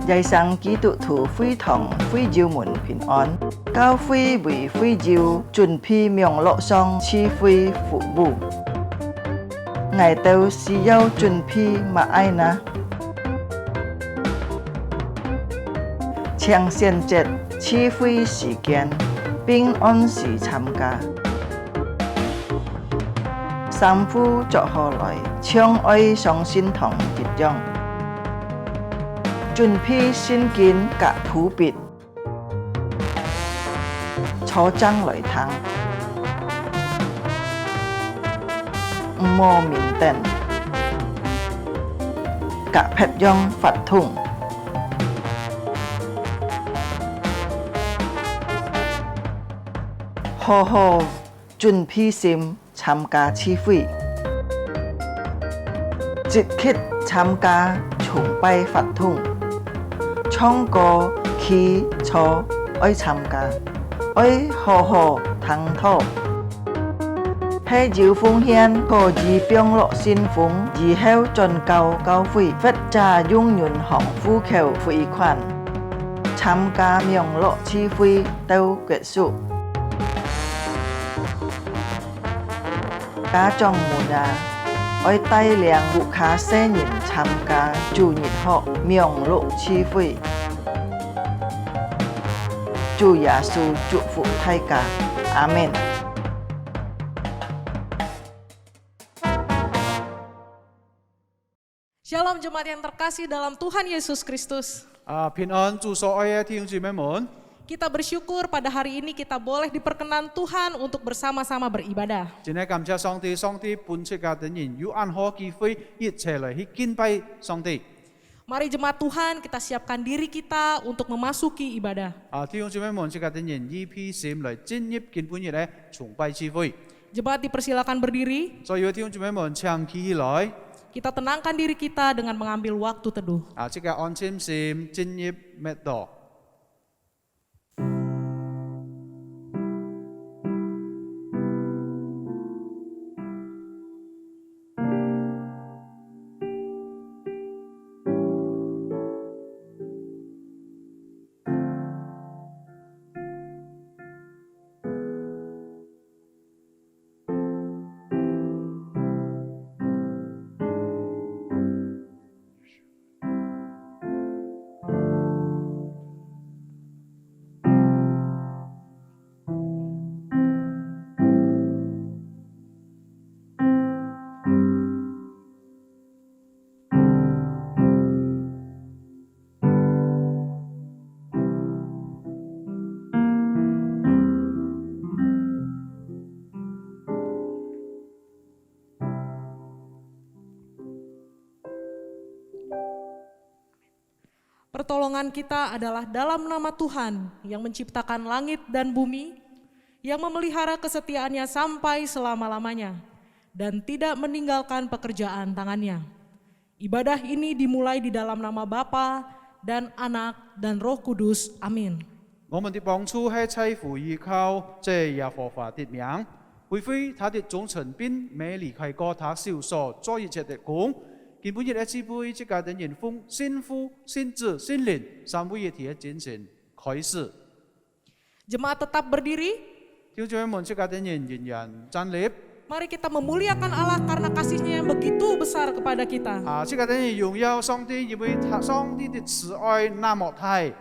Dạy sang ký tụ thủ phi thòng phi diêu mùn bình an. Cao phi vì phi diêu chuẩn phi miệng lộ song chi phi phụ bù. Ngài tâu xì yêu chuẩn phi mà ai na. Chàng xiên chết chi phi sĩ kiến. Bình an sĩ tham gia. Sam phu cho họ lại. Chong oi song xin thòng dịch dòng. Chuẩn phi xin kiến cả thủ bịt. Cho trăng lợi thắng. Mô mình tên. Cả phép dòng phạt thùng. Hồ hồ chuẩn phi sim tham gia chi phi. Dịch khít tham gia chung bay phạt thùng. Trong có khí cho ơi tham gia. Ơi hồ hồ thắng thô. Hệ diệu phương hiên có dì biong lộ xin phúng. Dì heo tròn cao cao phi. Phết trà dung nhuận hỏng phu khều phi khoản. Tham gia miệng lộ chi phi tâu kết sụ. Cá trong mùa đà. Ôi tay liang vụ khá xe nhìn tham gia chủ nhịt họ miệng lộ chi phi. Chủ Giêsu chúc phúc thay cả. Amen. Shalom jemaat yang terkasih dalam Tuhan Yesus Kristus. 平安祝所愛嘅弟兄姊妹們， Kita bersyukur pada hari ini kita boleh diperkenan Tuhan untuk bersama-sama beribadah. 真係感謝上帝，上帝本出嘅等人有安好機會一齊嚟去敬拜上帝。 Mari jemaat Tuhan kita siapkan diri kita untuk memasuki ibadah. 弟兄姊妹們，出嘅等人以披閃嚟進入敬拜日嘅崇拜聚會。 Jemaat dipersilakan berdiri. 所有弟兄姊妹們長企起來， Kita tenangkan diri kita dengan mengambil waktu teduh. 即係安靜心進入默禱。 Pertolongan kita adalah dalam nama Tuhan yang menciptakan langit dan bumi, yang memelihara kesetiaannya sampai selama-lamanya, dan tidak meninggalkan pekerjaan tangannya. Ibadah ini dimulai di dalam nama Bapa dan Anak dan Roh Kudus. Amin. 我們的幫助係在乎依靠這耶和華的名，恢復他的忠誠並未離開過他手所做一切的工。 敬拜日嘅支配，即係等人奉先父、先子、先靈三位一體嘅精神開始。 Jemaat tetap berdiri. 弟兄姊妹們，即係等人仍然站立。 Mari kita memuliakan Allah karena kasih-Nya yang begitu besar kepada kita. 即係等人榮耀上帝，因為上帝的慈愛那麼大。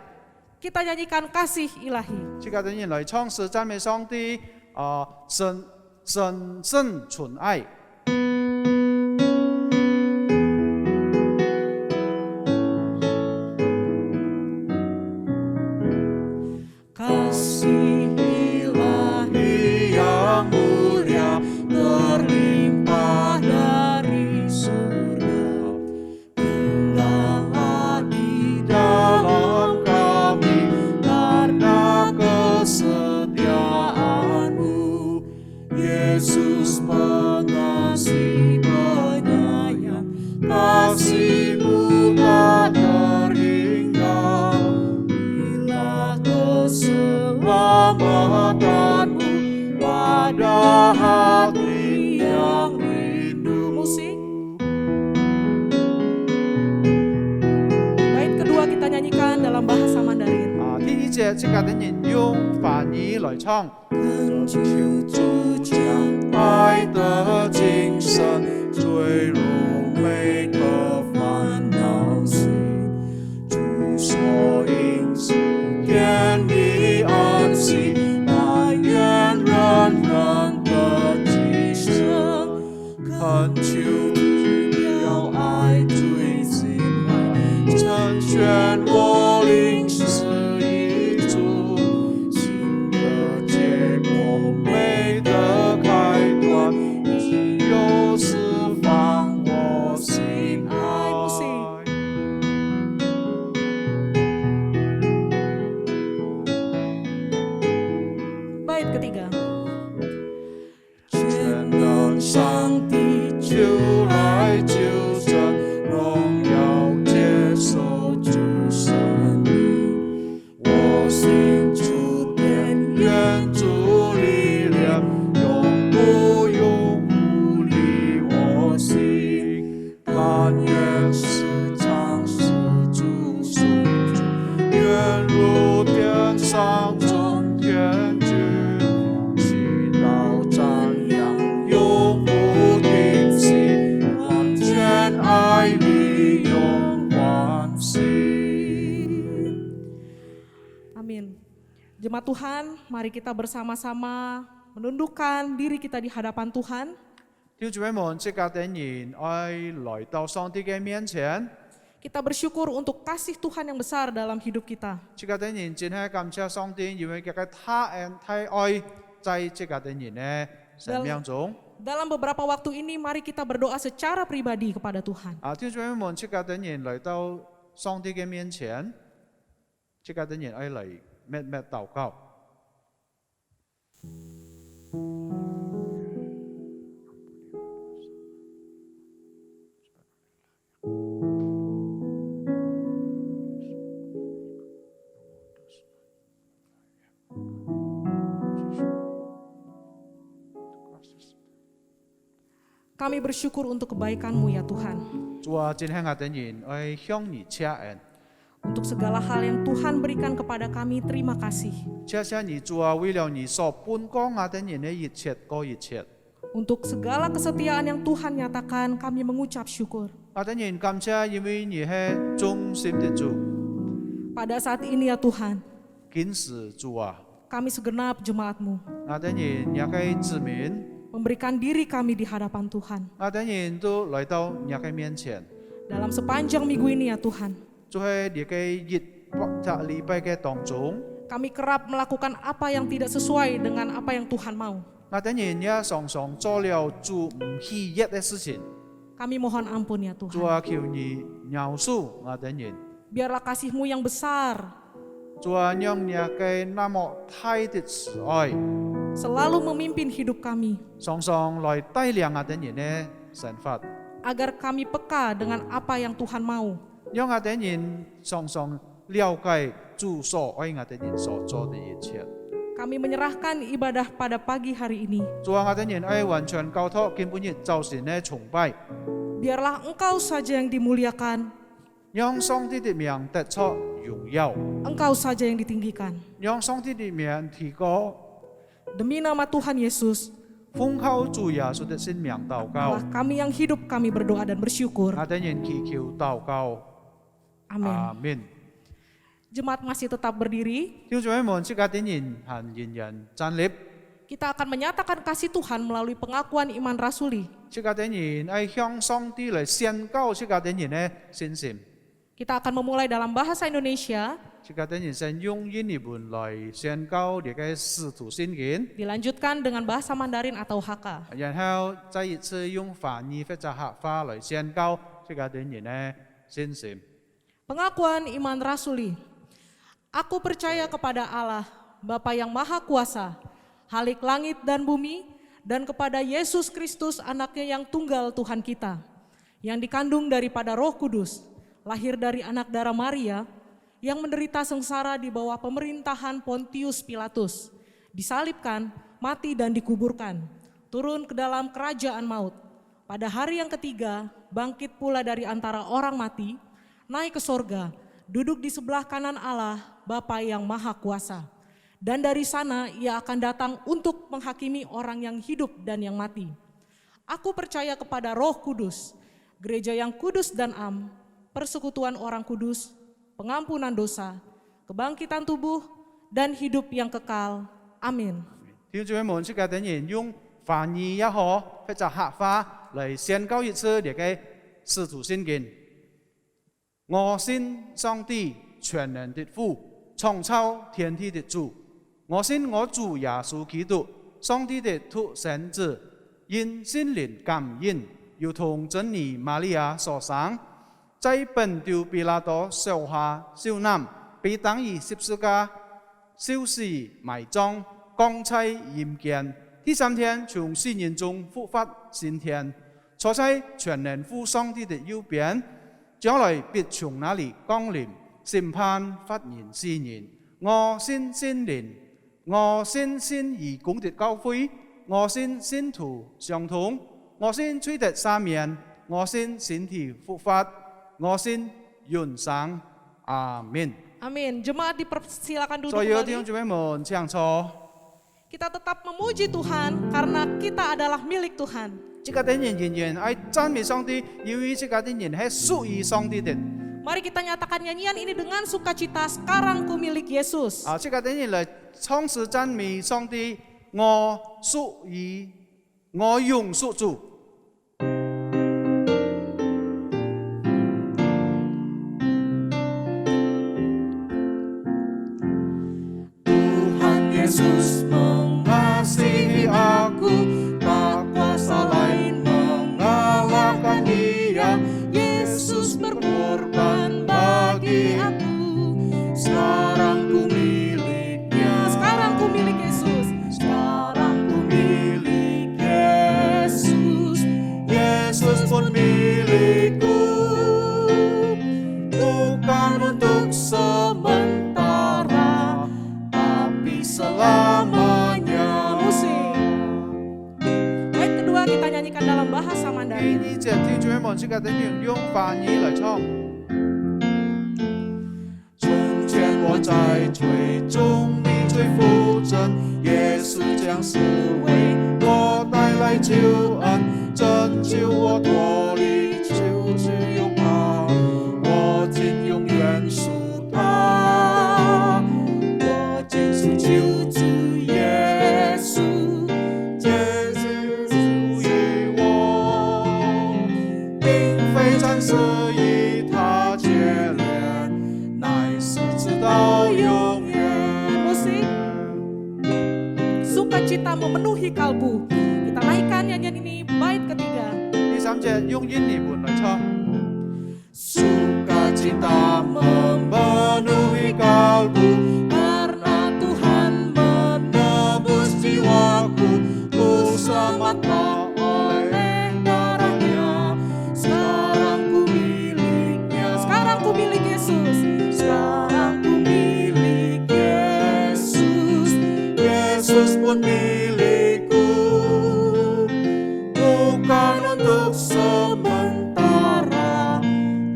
Kita nyanyikan kasih ilahi. 即係等人來唱詩讚美上帝，神聖純愛。 Kasih ilahi yang mulia berlimpah dari surga, tulanglah di dalam kami karena kesetiaan-Mu, Yesus pengasih penyayang, kasih-Mu tak terhingga. Keselamatan-Mu pada hati yang rindu. Musik. Bait kedua kita nyanyikan. 节，即家的人用法语来唱。恳求主将爱的精神坠入每个烦恼心，主所应是天地安息，但愿人人的今生，恳求主要爱最心怀，成全我灵是一主，新的结果美的开端，只有释放我心爱。Bait ketiga. 全能上帝就来救这荣耀接受主生命，我心主点愿主力量，永不离我心，但愿时常是主所主，愿如天上中天君，祈祷赞扬永不停息，完全爱里永欢喜。 Amin. Jemaat Tuhan, mari kita bersama-sama menundukkan diri kita di hadapan Tuhan. 弟兄姊妹們，即刻等人愛來到上帝嘅面前， Kita bersyukur untuk kasih Tuhan yang besar dalam hidup kita. 即刻等人真係感謝上帝，因為佢嘅太愛在即刻等人嘅生命中。 Dalam beberapa waktu ini mari kita berdoa secara pribadi kepada Tuhan. 弟兄姊妹們，即刻等人來到上帝嘅面前，即刻等人愛嚟咩禱告。 Kami bersyukur untuk kebaikan-Mu ya Tuhan. 主啊，真係我等人愛向你謝恩， Untuk segala hal yang Tuhan berikan kepada kami, terima kasih. 謝謝你主啊，為了你所本過我等人嘅一切嗰一切， Untuk segala kesetiaan yang Tuhan nyatakan, kami mengucap syukur. 我等人感謝，因為你係忠心的主， Pada saat ini ya Tuhan, 今時主啊， kami segenap jemaat-Mu 我等人也嘅子民， memberikan diri kami di hadapan Tuhan. 我等人都來到你嘅面前， Dalam sepanjang minggu ini ya Tuhan, 就係你嘅一禮拜嘅當中， kami kerap melakukan apa yang tidak sesuai dengan apa yang Tuhan mau. 我等人也常常做了主唔喜悅嘅事情， Kami mohon ampun ya 主 Tuhan. 啊，求你饒恕我等人， Biarlah kasih-Mu yang besar 主啊，讓你嘅那麼大的慈愛， selalu memimpin hidup kami, 常常來帶領我等人嘅生活。 agar kami peka dengan apa yang Tuhan mau. 讓我等人常常了解主所愛我等人所做的一切。 Kami menyerahkan ibadah pada pagi hari ini. 主啊，我等人愛完全交託今本日早晨嘅崇拜， Biarlah Engkau saja yang dimuliakan, 讓上帝的名得出榮耀， Engkau saja yang ditinggikan. 讓上帝的名提高。 Demi nama Tuhan Yesus, 奉靠主耶穌的聖名禱告 Allah，kami yang hidup, kami berdoa dan bersyukur. 我等人祈求禱告， Amin. 阿門。 Jemaat masih tetap berdiri. 弟兄姊妹們，即刻等人行仍然站立， Kita akan menyatakan kasih Tuhan melalui pengakuan iman rasuli. 即刻等人愛向上帝嚟宣告即刻等人嘅信心。 Kita akan memulai dalam bahasa Indonesia, 即刻等人先用英文嚟宣告你嘅使徒信言， dilanjutkan dengan bahasa Mandarin atau Hakka. 然後再一次用法語或者客話嚟宣告即刻等人嘅信心。 Pengakuan iman rasuli. Aku percaya kepada Allah, Bapa yang Maha Kuasa, Halik langit dan bumi, dan kepada Yesus Kristus anaknya yang tunggal Tuhan kita, yang dikandung daripada Roh Kudus, lahir dari anak darah Maria, yang menderita sengsara di bawah pemerintahan Pontius Pilatus, disalibkan, mati dan dikuburkan, turun ke dalam kerajaan maut. Pada hari yang ketiga, bangkit pula dari antara orang mati, naik ke sorga, duduk di sebelah kanan Allah, Bapa yang Maha Kuasa. Dan dari sana ia akan datang untuk menghakimi orang yang hidup dan yang mati. Aku percaya kepada Roh Kudus, gereja yang kudus dan am, persekutuan orang kudus, pengampunan dosa, kebangkitan tubuh, dan hidup yang kekal. Amin. 弟兄姊妹们，这个等人用翻译也好，或者客话来宣告一次这个使徒信经。我信上帝全能的父，创造天地的主。我信我主耶稣基督，上帝的独生子，因心灵感应，如同真理玛利亚所生，在本丢比拉多手下受难，被当于十字架，受死埋葬，降在阴间。第三天从死人中复活升天，坐在全能父上帝的右边，将来必从那里降临，审判发人死人。我信聖靈，我信義公的教會，我信信徒相通，我信罪得赦免，我信身體復活，我信永生。阿門。 Amin. Jemaat dipersilakan duduk 所有弟兄 kembali. 姊妹們，請坐。 Kita tetap memuji Tuhan karena kita adalah milik Tuhan. 這個等人仍然係讚美上帝，由於這個等人係屬於上帝的。 Mari kita nyatakan nyanyian ini dengan sukacita. Sekarang ku milik Yesus. 這個等人嚟唱詩讚美上帝，我屬於，我永屬主。 Yesus mengasihi aku, tak kuasa lain mengalahkan Dia. Yesus berkorban bagi aku, sekarang ku miliknya. Sekarang ku milik Yesus. Sekarang ku milik Yesus, Yesus pun milikku, bukan untuk sementara, tapi selamanya. Musik. Bait kedua kita nyanyikan dalam bahasa 第 Mandarin. 二隻天主們即刻等於用翻譯來唱。從前我在罪中，你最負責，耶穌將死為我帶來救恩，拯救我脫離救治擁抱，我竟永遠屬他，我竟是救主耶穌，耶穌屬於我，並非暫時與他結連，乃是直到永遠。 Musik. Sukacita memenuhi kalbu. Kita naikkan nyanyian ini bait ketiga. 第三節用印尼文來唱。Sukacita memenuhi kalbu, Karena Tuhan menebus jiwaku, ku selamatkan oleh darahnya. Sekarang ku miliknya, sekarang ku milik Yesus. sekarang ku milik Yesus, Yesus pun milikku, bukan untuk sementara,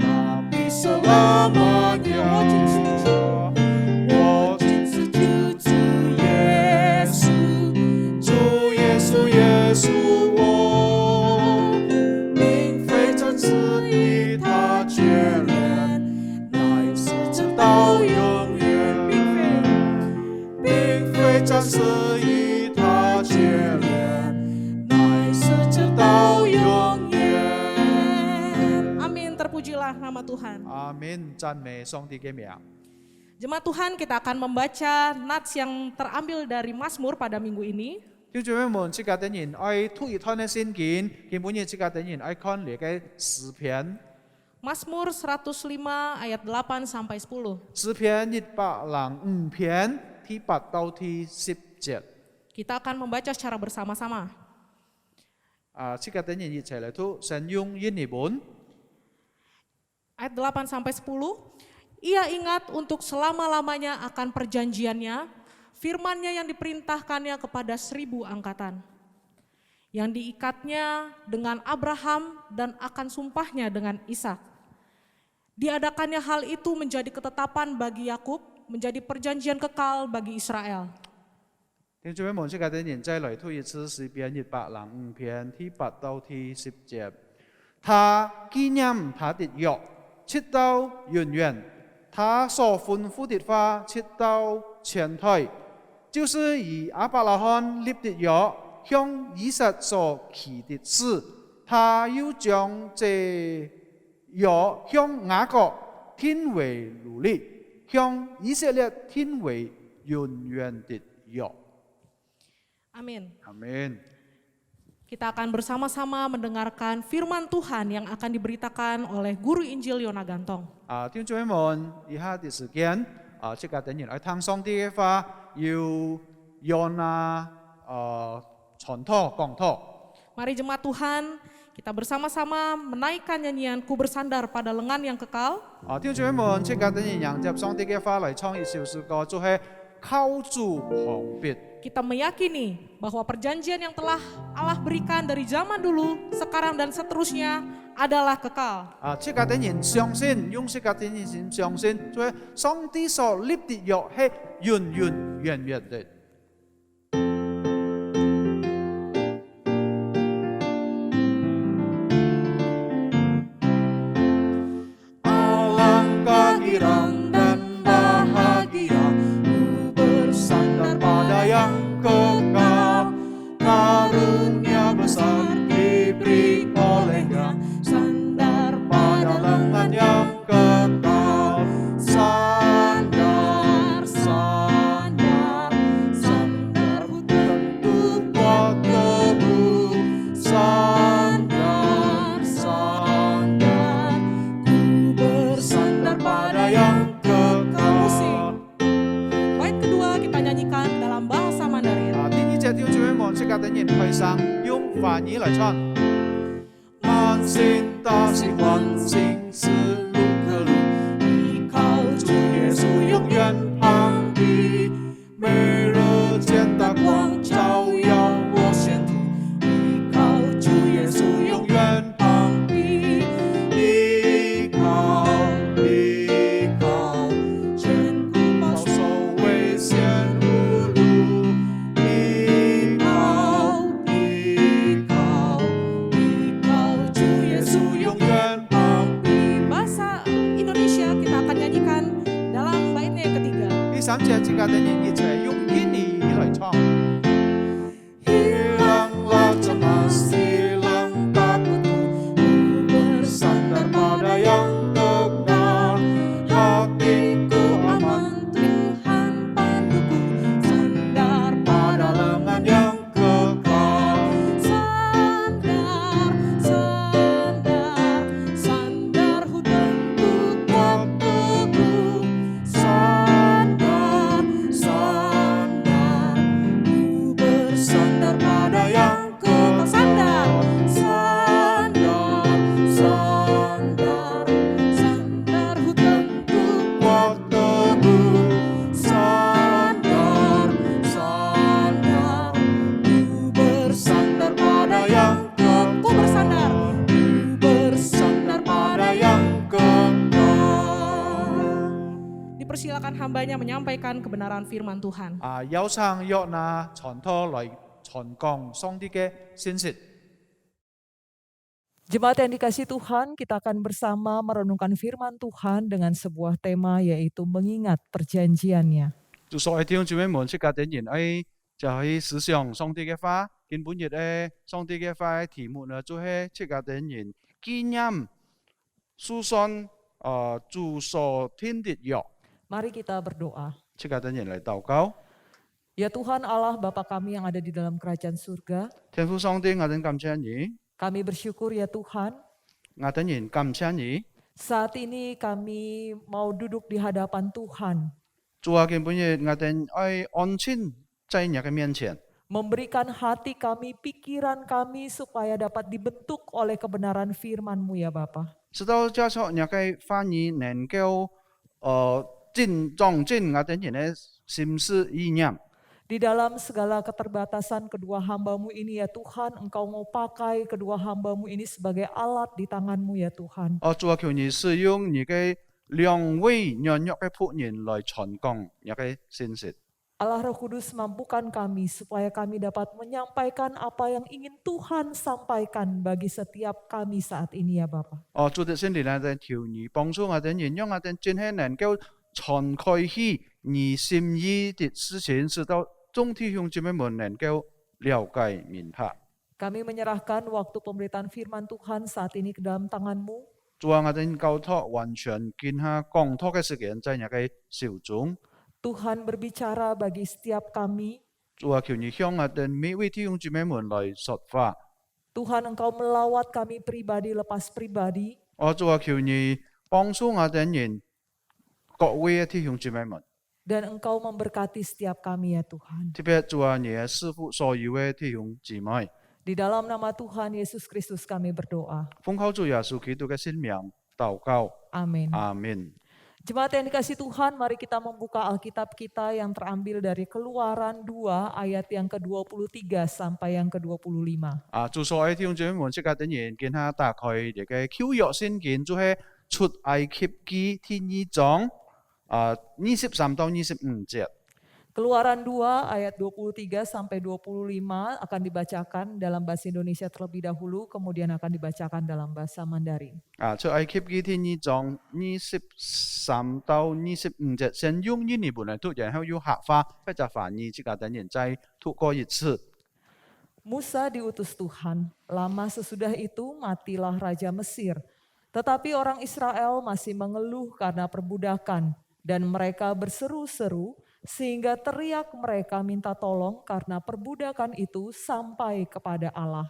tapi selamanya. 我竟是救主耶稣，主耶稣耶稣我，并非暂时与他结连，乃是直到永远。并非暂时与他结连，乃是直到永远。 Amin, terpujilah nama Tuhan. 阿門，讚美上帝嘅名。 Jemaat Tuhan, kita akan membaca nats yang terambil dari Mazmur pada minggu ini. 弟兄姊妹們，即刻等人愛讀一趟嘅聖經，基本嘅即刻等人愛看呢個詩篇， Mazmur 105 ayat 8 sampai 10. 詩篇105篇第8到第10節。 Kita akan membaca secara bersama-sama. 即刻等人一齊嚟讀神用印尼文。 Ayat 8 sampai 10. Ia ingat untuk selama-lamanya akan perjanjiannya, firman-Nya yang diperintahkannya kepada 1000 angkatan. Yang diikatnya dengan Abraham dan akan sumpahnya dengan Ishak. Diadakannya hal itu menjadi ketetapan bagi Yakub, menjadi perjanjian kekal bagi Israel. 弟兄姊妹們，即係啲人再來推一次詩篇105篇第8到第10節。他紀念他的約，直到永遠；他所吩咐的話，直到前代。就是以亞伯拉罕立的約，向以撒所起的誓，他又將這約向雅各定為律例，向以色列定為永遠的約。 Amin. Amin. Kita akan bersama-sama mendengarkan firman Tuhan yang akan diberitakan oleh Guru Injil Yona Gantong. 弟兄姊妹們，以下的時間，即係等人嚟聽上帝嘅話，要讓傳托講托。 Mari jemaat Tuhan, kita bersama-sama menaikkan nyanyian Ku Bersandar pada Lengan yang Kekal. 弟兄姊妹們，即係等人迎接上帝嘅話嚟唱一首詩歌，就係靠主旁邊。 Kita meyakini bahwa perjanjian yang telah Allah berikan dari zaman dulu, sekarang dan seterusnya adalah kekal. 即係等人相信，用即係等人相信，就係上帝所立的約係永永遠遠的。 Alangkah girang dan bahagia, ku bersandar pada yang kekal. Karunia besar diberi olehnya, sandar pada lengan yang kekal. Sandar, sandar, sandar tentu kuat teguh. Sandar, sandar, ku bersandar pada yang kekal. Bait kedua kita nyanyikan dalam bahasa Mandarin. 第二隻調轉望，即刻等人開聲，用梵語嚟唱。滿心大喜歡，心思如渴露，依靠主耶穌永遠旁庇。每日見大光照耀我前途，依靠主耶穌永遠旁庇。依靠，依靠，堅固保守危險無路。 依靠，依靠，依靠主耶穌永遠旁庇。 Bahasa Indonesia kita akan nyanyikan dalam baitnya yang ketiga. 第三節即刻等人一齊用印尼語嚟唱。Hilanglah cemas, hilang takutku, ku bersandar pada yang kekal. Hatiku aman, Tuhan panduku, sandar pada lengan yang kekal. sandar, sandar, sandar tentu kuat teguh. Sandar, sandar, ku bersandar pada yang kekal. Sandar, Sandar, sandar, sandar tentu kuat teguh. Sandar, sandar, ku bersandar pada yang kekal. ku bersandar. Ku bersandar pada yang kekal. Dipersilakan hambanya menyampaikan kebenaran firman Tuhan. 有請約拿傳托來傳講上帝嘅信息。 Jemaat yang dikasihi Tuhan, kita akan bersama merenungkan firman Tuhan dengan sebuah tema yaitu mengingat perjanjiannya. 就所有弟兄姊妹們，即刻等人就係思想上帝嘅話。今本日上帝嘅話嘅題目呢，就係即刻等人紀念書上主所聽的約。 Mari kita berdoa. 即刻等人嚟禱告。 Ya Tuhan Allah Bapa kami yang ada di dalam kerajaan surga, 天父上帝，我哋感謝你， kami bersyukur ya Tuhan, 我哋人感謝你。 saat ini kami mau duduk di hadapan Tuhan, 主啊，今本日我哋安靜在你嘅面前， memberikan hati kami, pikiran kami supaya dapat dibentuk oleh kebenaran firman-Mu ya Bapa. 直到加上你嘅話語能夠撞進我哋人嘅心思意念。Di dalam segala keterbatasan kedua hamba-Mu ini ya Tuhan, Engkau mau pakai kedua hamba-Mu ini sebagai alat di tangan-Mu ya Tuhan. 主啊，求你使用你嘅兩位軟弱嘅僕人來傳講你嘅信息。 Allah Roh Kudus mampukan kami supaya kami dapat menyampaikan apa yang ingin Tuhan sampaikan bagi setiap kami saat ini ya Bapa. 主的聖靈啊，在求你幫助我哋，讓我哋真係能夠傳開去你心意的事情，使到眾弟兄姊妹們能夠了解明白。 Kami menyerahkan waktu pemberitaan firman Tuhan saat ini ke dalam tangan-Mu. 主啊，我哋交託完全見下講託嘅時間在你嘅手中。 Tuhan berbicara bagi setiap kami. 主啊，求你向我哋每位弟兄姊妹們來說話。 Tuhan Engkau melawat kami pribadi lepas pribadi. 主啊，求你幫助我哋人各位嘅弟兄姊妹們。 Dan Engkau memberkati setiap kami ya Tuhan. 特別主啊，你嘅師傅所有嘅弟兄姊妹， Di dalam nama Tuhan Yesus Kristus kami berdoa. 奉靠主耶穌基督嘅聖名禱告， Amin. 阿門。 Jemaat yang dikasih Tuhan, mari kita membuka Alkitab kita yang terambil dari Keluaran 2 ayat yang ke-23 sampai yang ke-25. 主所愛弟兄姊妹們，即刻等然見下打開你嘅舊約聖經，就係出埃及記第2章23到25節。 Keluaran 2 ayat 23 sampai 25 akan dibacakan dalam bahasa Indonesia terlebih dahulu, kemudian akan dibacakan dalam bahasa Mandarin. 出埃及記第2章23到25節，先用印尼本來讀，然後用客話或者翻譯，即刻等然再讀過一次。 Musa diutus Tuhan, lama sesudah itu matilah Raja Mesir. Tetapi orang Israel masih mengeluh karena perbudakan dan mereka berseru-seru sehingga teriak mereka minta tolong karena perbudakan itu sampai kepada Allah.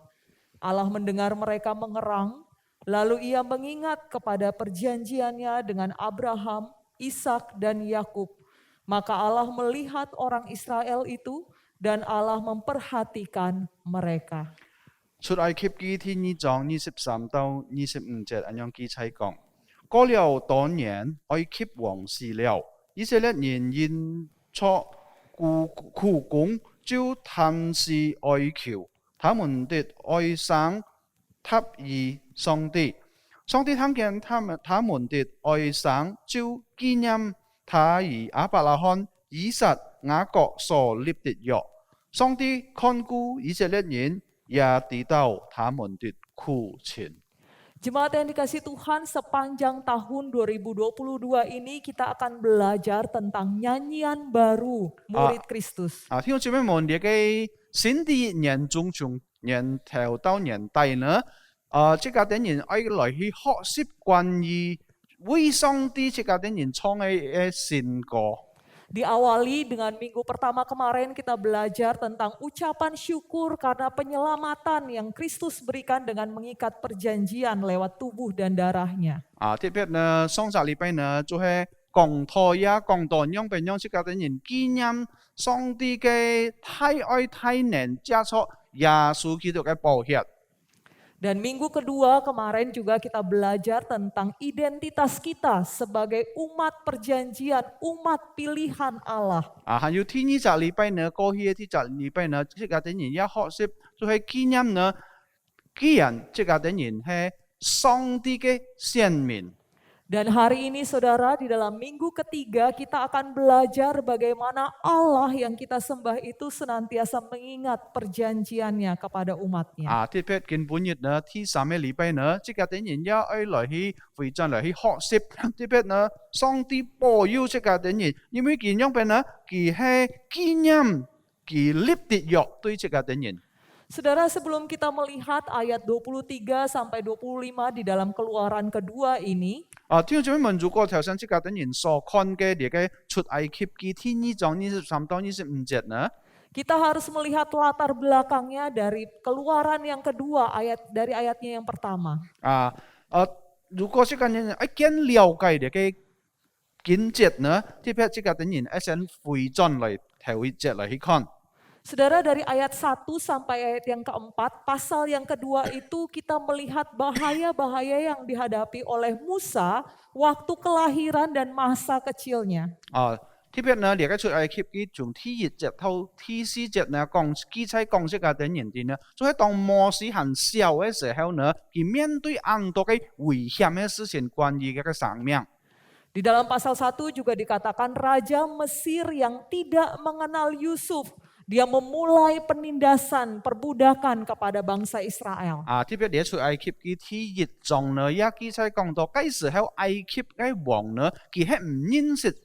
Allah mendengar mereka mengerang, lalu ia mengingat kepada perjanjiannya dengan Abraham, Ishak dan Yakub. Maka Allah melihat orang Israel itu dan Allah memperhatikan mereka. 出埃及記第2章23到25節，咁樣記載講：過了多年，埃及王死了，以色列人因錯苦工，就探視哀求，他們的哀聲給予上帝。上帝聽見他們的哀聲，就紀念他與亞伯拉罕、以撒、雅各所立的約。上帝看顧以色列人，也知道他們的苦情。 Jemaat yang dikasih Tuhan, sepanjang tahun 2022 ini kita akan belajar tentang nyanyian baru murid Kristus. 弟兄姊妹們，你嘅新的一年中從年頭到年底呢，即個等人愛來去學習關於為上帝即個等人創嘅新歌。 Diawali dengan minggu pertama kemarin kita belajar tentang ucapan syukur karena penyelamatan yang Kristus berikan dengan mengikat perjanjian lewat tubuh dan darahnya. 特別呢，上個禮拜呢，就係講台呀，講到讓俾讓即個等人紀念上帝嘅太愛太能，加上耶穌基督嘅寶血。 Dan minggu kedua kemarin juga kita belajar tentang identitas kita sebagai umat perjanjian, umat pilihan Allah. 還有第二個禮拜呢，過去嘅第二個禮拜呢，即個等人一學習就係紀念呢，既然即個等人係上帝嘅選民。 Dan hari ini saudara, di dalam minggu ketiga kita akan belajar bagaimana Allah yang kita sembah itu senantiasa mengingat perjanjiannya kepada umatnya. 特別根本日呢，第三個禮拜呢，即個等人也愛來去回轉來去學習，特別呢，上帝保佑即個等人，因為佢樣邊呢，佢係紀念佢立的約對即個等人。 Saudara, sebelum kita melihat ayat 23 sampai 25 di dalam Keluaran kedua ini, 弟兄姊妹們，如果頭先即個等人所看嘅你嘅出埃及記第2章23到25節呢？ kita harus melihat latar belakangnya dari Keluaran yang kedua dari ayatnya yang pertama. 如果即個人更了解你嘅經節呢，特別即個等人先回轉嚟頭一節嚟去看。 Saudara, dari ayat 1 sampai ayat yang keempat, pasal yang kedua itu kita melihat bahaya-bahaya yang dihadapi oleh Musa waktu kelahiran dan masa kecilnya. 特別呢，列個出埃及記從第一節到第四節呢，記載講這個等人哋呢，就係當摩西還小嘅時候呢，佢面對很多嘅危險嘅事情，關於佢嘅生命。 Di dalam pasal 1 juga dikatakan Raja Mesir yang tidak mengenal Yusuf. Dia memulai penindasan, perbudakan kepada bangsa Israel. 特別列出埃及記第一章呢，也記載講到，嗰時候埃及嘅王呢，佢係唔認識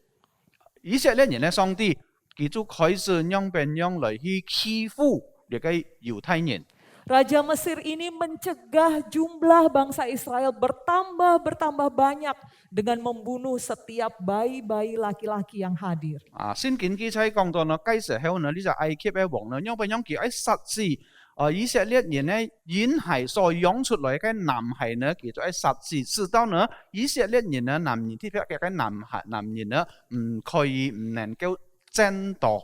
以色列人嘅上帝，佢就開始用邊樣嚟去欺負呢個猶太人。 Raja Mesir ini mencegah jumlah bangsa Israel bertambah banyak dengan membunuh setiap bayi-bayi laki-laki yang hadir. 先見記載講到呢，嗰時候呢，呢隻埃及嘅王呢，因為佢喺實施以色列人呢嬰孩所養出來嘅男孩呢，佢就喺實施，直到呢以色列人呢男人特別嘅男人呢唔能夠爭奪。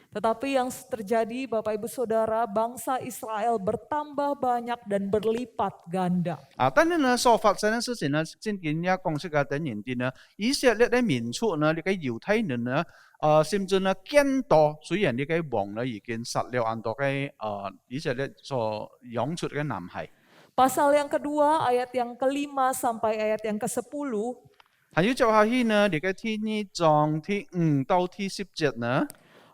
Tetapi yang terjadi Bapak Ibu Saudara, bangsa Israel bertambah banyak dan berlipat ganda. 但係呢，所發生嘅事情呢，先見一講出嘅等人哋呢，以色列嘅民族呢，呢個猶太人呢，甚至呢更多，雖然呢個王呢已經殺了很多嘅以色列所養出嘅男孩。 Pasal yang kedua, ayat yang kelima sampai ayat yang ke-10. 還有就係呢，呢個第二章第5到第10節呢。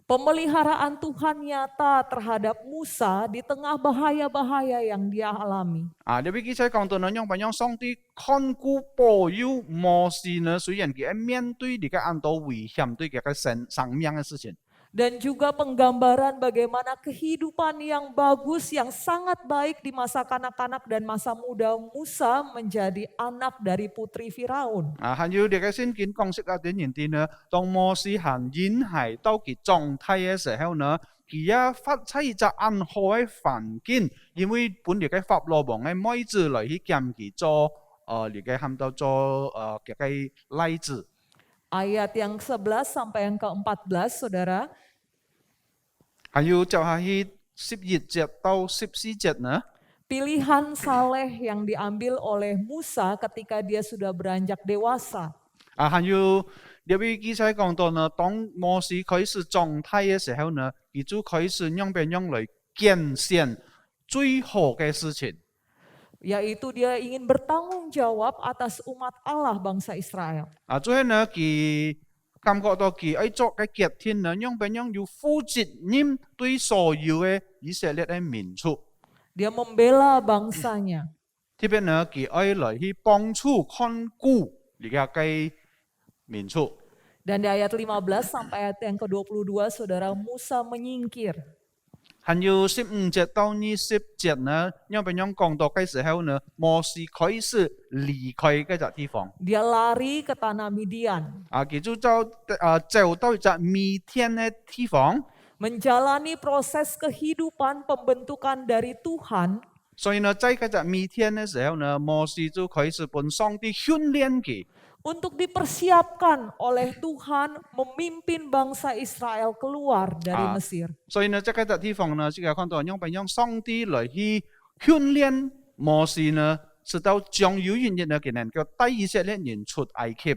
Pemeliharaan Tuhan nyata terhadap Musa di tengah bahaya-bahaya yang dia alami. 呢邊記載講到呢，用乜樣上帝看顧保佑摩西呢？雖然佢面對呢個很多危險對佢嘅生命嘅事情。 Dan juga penggambaran bagaimana kehidupan yang bagus, yang sangat baik di masa kanak-kanak dan masa muda Musa menjadi anak dari putri Firaun. 還有呢個先見講識嘅點人哋呢，當摩西行嬰孩到佢狀態嘅時候呢，佢也發出一隻很好嘅環境，因為本嚟嘅法老王嘅妹子嚟去見佢做呢個喊到做嘅例子。 Ayat yang 11 sampai yang ke-14, Saudara. 還有就係11節到14節呢。 Pilihan Saleh yang diambil oleh Musa ketika dia sudah beranjak dewasa. 還有呢邊記載講到呢，當摩西開始狀態嘅時候呢，佢就開始用邊樣嚟見證最好嘅事情。 Yaitu dia ingin bertanggung jawab atas umat Allah bangsa Israel. 最後呢，佢感覺到佢喺作嘅決定呢，用邊樣要負責任對所有嘅以色列嘅民族。 Dia membela bangsanya. 特別呢，佢愛嚟去幫助看顧呢個嘅民族。 Dan di ayat 15 sampai ayat yang ke-22, Saudara, Musa menyingkir. 還有15節到20節呢，因為樣講到嘅時候呢，摩西開始離開嗰隻地方。 Dia lari ke tanah Midian. 佢就走到一隻米甸嘅地方。 Menjalani proses kehidupan pembentukan dari Tuhan. 所以呢，在嗰隻米甸嘅時候呢，摩西就開始本上帝訓練佢。 Untuk dipersiapkan oleh Tuhan memimpin bangsa Israel keluar dari Mesir. 所以呢，在嗰隻地方呢，即係看到用上帝嚟去訓練摩西呢，直到將有一日呢，佢能夠帶以色列人出埃及。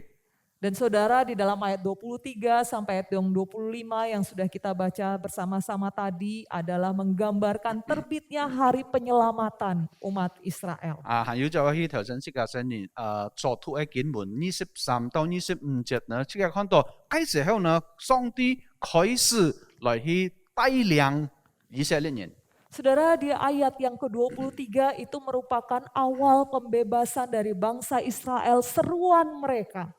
Dan saudara di dalam ayat 23 sampai ayat yang 25 yang sudah kita baca bersama-sama tadi adalah menggambarkan terbitnya hari penyelamatan umat Israel. 還有就係頭先即係先年作出嘅經文23到25節呢，即係看到嗰時候呢，上帝開始嚟去帶領以色列人。 Saudara, di ayat yang ke-23 itu merupakan awal pembebasan dari bangsa Israel, seruan mereka.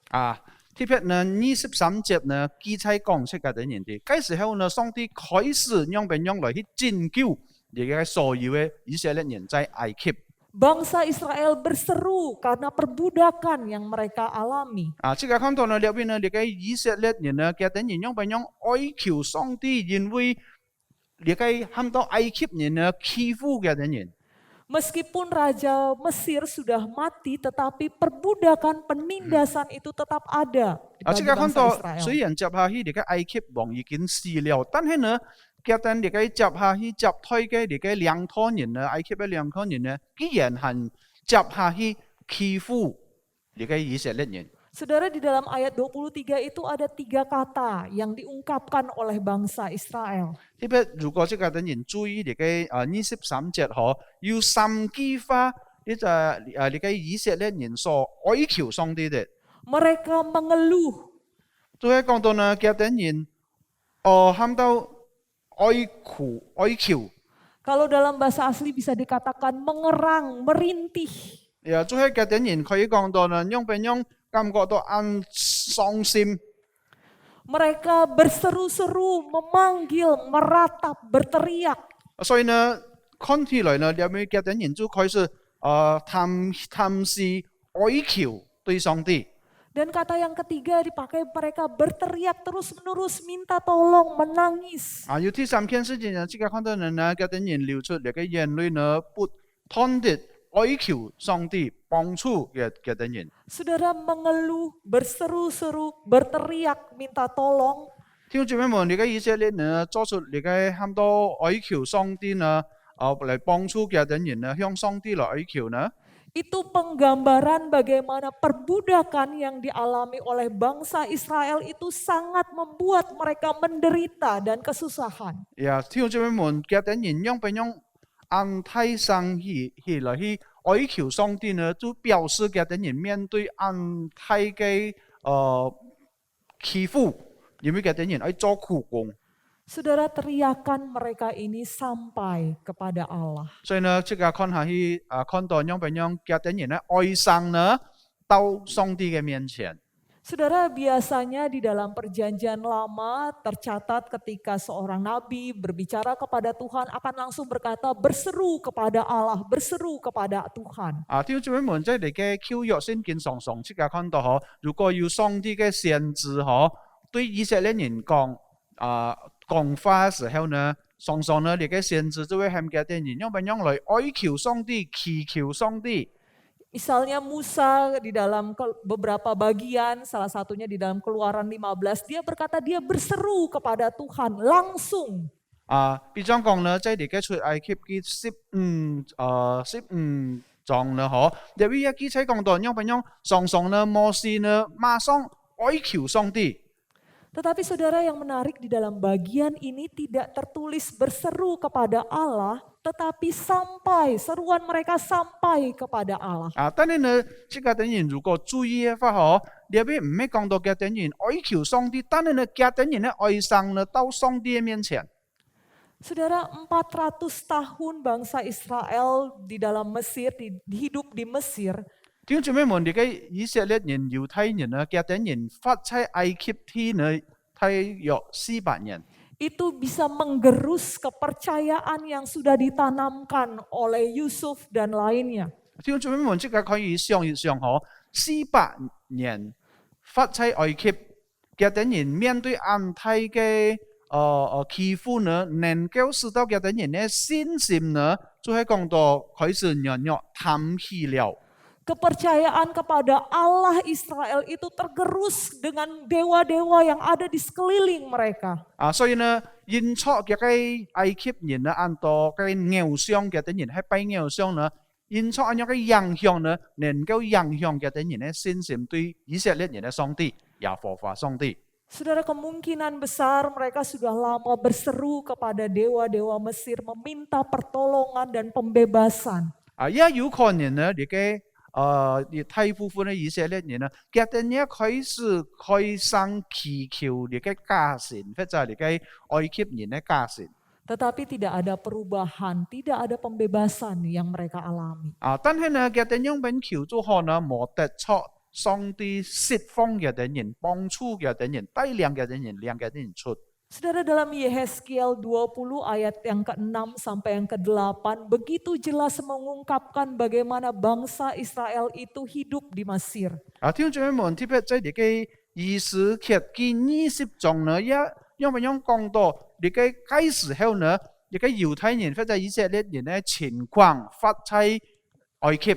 特別呢23節呢，記載講出嘅人哋，嗰時候呢，上帝開始用邊樣嚟去拯救而家所有嘅以色列人在埃及。 Bangsa Israel berseru karena perbudakan yang mereka alami. 即係看到呢，入邊呢，呢個以色列人呢，嘅等人用邊樣哀求上帝，因為呢個喊到埃及人呢欺負嘅等人。 Meskipun Raja Mesir sudah mati, tetapi perbudakan penindasan itu tetap ada di 即係看 bangsa 到 Israel. 雖然接下去呢個埃及王已經死了，但係呢，嘅等呢個接下去接退嘅呢個兩套人呢，埃及嘅兩套人呢，依然係接下去欺負呢個以色列人。Saudara, di dalam ayat 23 itu ada 3 kata yang diungkapkan oleh bangsa Israel. 特別如果即個等人注意你嘅23節嗬，要三基花，你嘅以色列人所哀求上帝的， Mereka mengeluh, 都係講到呢嘅等人喊到哀求， kalau dalam bahasa asli bisa dikatakan mengerang, merintih. 呀，都係嘅等人可以講到呢，用俾用感覺到傷心。 Mereka berseru-seru, memanggil, meratap, berteriak. 所以呢，看起來呢，你咪嘅等人就開始探視哀求對上帝。 Dan kata yang ketiga dipakai mereka berteriak terus-menerus, minta tolong, menangis. 有第三件事情呢，即刻看到人呢，嘅等人流出嚟嘅眼淚呢，不斷地哀求上帝幫助嘅等人。 Saudara mengeluh, berseru-seru, berteriak, minta tolong. 聽住咩門？你嘅以色列呢，做出你嘅喊到哀求上帝呢，嚟幫助嘅等人呢，向上帝來哀求呢？ Itu penggambaran bagaimana perbudakan yang dialami oleh bangsa Israel itu sangat membuat mereka menderita dan kesusahan. 呀，聽住咩門？嘅等人用俾用安泰生起來去哀求上帝呢，就表示嘅等人面對安泰嘅欺負，因為嘅等人愛做苦工。 Saudara, teriakan mereka ini sampai kepada Allah. 所以呢，即個看下去看到用俾用嘅等人呢，哀傷呢，到上帝嘅面前。 Saudara, biasanya di dalam perjanjian lama tercatat ketika seorang nabi berbicara kepada Tuhan akan langsung berkata berseru kepada Allah, berseru kepada Tuhan. 弟兄姊妹們，即係你嘅舊約聖經常常即刻看到嗬，如果要上帝嘅先知嗬，對以色列人講講話嘅時候呢，常常呢，你嘅先知就會向嘅啲人用嚟哀求上帝、祈求上帝。 Misalnya Musa di dalam beberapa bagian, salah satunya di dalam Keluaran 15, dia berkata dia berseru kepada Tuhan langsung. 比方講呢，即係你嘅出埃及記15章呢，嗬，入邊一記載講到，用常常呢，摩西呢，馬上哀求上帝。 Tetapi saudara, yang menarik di dalam bagian ini tidak tertulis berseru kepada Allah, tetapi seruan mereka sampai kepada Allah. 但係呢，即個等人如果注意嘅話，嗬，入邊唔係講到嘅等人哀求上帝，但係呢，嘅等人呢哀傷呢到上帝嘅面前。 Saudara, 400 tahun bangsa Israel di dalam Mesir, hidup di Mesir. 點解咩問題嘅以色列人、猶太人呢？嘅等人發喺埃及地呢，大約400年。 Itu bisa menggerus kepercayaan yang sudah ditanamkan oleh Yusuf dan lainnya. 點解咩問題嘅可以想一想嗬？400年發喺埃及嘅等人面對安泰嘅欺負呢，能夠使到嘅等人呢信心呢，就係講到開始弱淡起了。 Kepercayaan kepada Allah Israel itu tergerus dengan dewa-dewa yang ada di sekeliling mereka. 所以呢，因錯嘅埃及人呢，按到嘅偶像嘅等人喺拜偶像呢，因錯按樣嘅影響呢，能夠影響嘅等人呢，信心對以色列人嘅上帝，耶和華上帝。 Saudara, kemungkinan besar mereka sudah lama berseru kepada dewa-dewa Mesir meminta pertolongan dan pembebasan. 也有可能呢，你嘅大部分嘅以色列人呢，嘅等人開始開始祈求你嘅家神，或者你嘅埃及人嘅家神。 Tetapi tidak ada perubahan, tidak ada pembebasan yang mereka alami. 但係呢，嘅等人本求助後呢，冇得出上帝釋放嘅等人，幫助嘅等人，帶領嘅等人，領嘅等人出。 Saudara, dalam Yehezkiel 20 ayat yang ke-6 sampai yang ke-8 begitu jelas mengungkapkan bagaimana bangsa Israel itu hidup di Mesir. 聽眾們，特別在你嘅20章呢，因為講到你嘅開始後呢，你嘅猶太人或者以色列人嘅情況發喺埃及。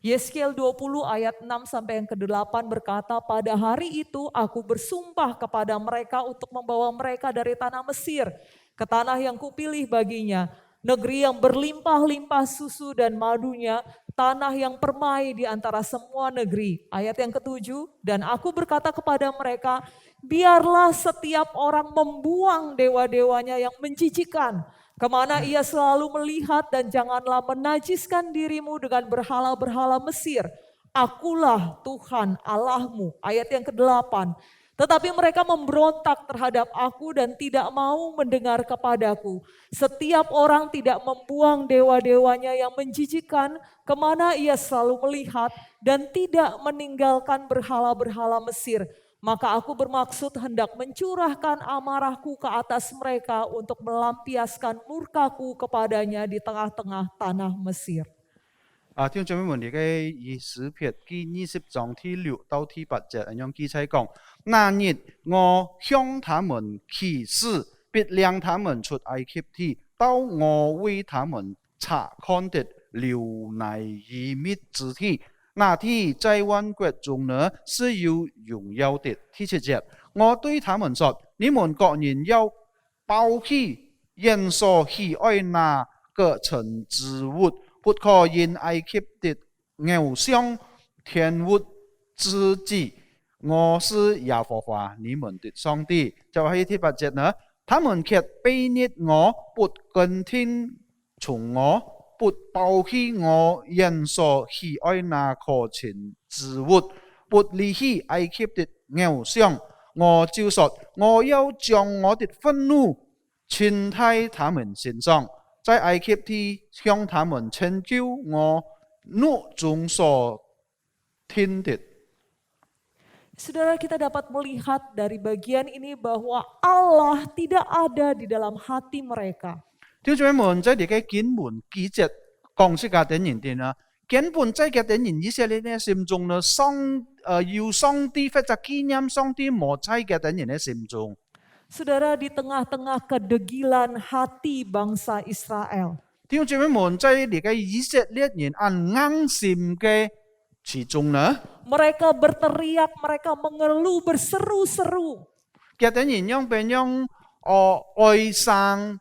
Yehezkiel 20 ayat 6 sampai yang ke-8 berkata, pada hari itu aku bersumpah kepada mereka untuk membawa mereka dari tanah Mesir ke tanah yang kupilih baginya, negeri yang berlimpah-limpah susu dan madunya, tanah yang permai di antara semua negeri. Ayat yang ketujuh, dan aku berkata kepada mereka, biarlah setiap orang membuang dewa-dewanya yang menjijikan, kemana ia selalu melihat, dan janganlah menajiskan dirimu dengan berhala-berhala Mesir. Akulah Tuhan Allahmu. Ayat yang ke-8. Tetapi mereka memberontak terhadap aku dan tidak mau mendengar kepadaku. Setiap orang tidak membuang dewa-dewanya yang menjijikan, kemana ia selalu melihat, dan tidak meninggalkan berhala-berhala Mesir. Maka aku bermaksud hendak mencurahkan amarahku ke atas mereka untuk melampiaskan murkaku kepadanya di tengah-tengah tanah Mesir. 弟兄姊妹們，你嘅以詩篇第20章第6到第8節咁樣記載講：那日我向他們起誓，必領他們出埃及地，到我為他們查看的流奶與蜜之地。那地在萬國中呢是有榮耀的。第7節，我對他們說：你們各人要抱棄人所喜愛那個塵之物。不可因埃及的偶像玷污自己，我是耶和華你們的上帝。就喺第8節呢，他們卻悖逆我，不跟聽從我，不抱棄我人所喜愛那可憎之物，不離棄埃及的偶像。我就說，我要將我的憤怒傾在他們身上。在埃及地向他們成就我怒中所聽的。 Saudara, kita dapat melihat dari bagian ini bahwa Allah tidak ada di dalam hati mereka. 弟兄姊妹們，在呢個經文記節講出嘅點人點啊，根本在嘅點人以色列嘅心中呢，要上帝或者紀念上帝冇在嘅點人嘅心中。 Saudara, di tengah-tengah kedegilan hati bangsa Israel, 弟兄姊妹們，在呢個以色列人按硬心嘅其中呢， mereka berteriak, mereka mengeluh, berseru-seru. 嘅點人用變用哀傷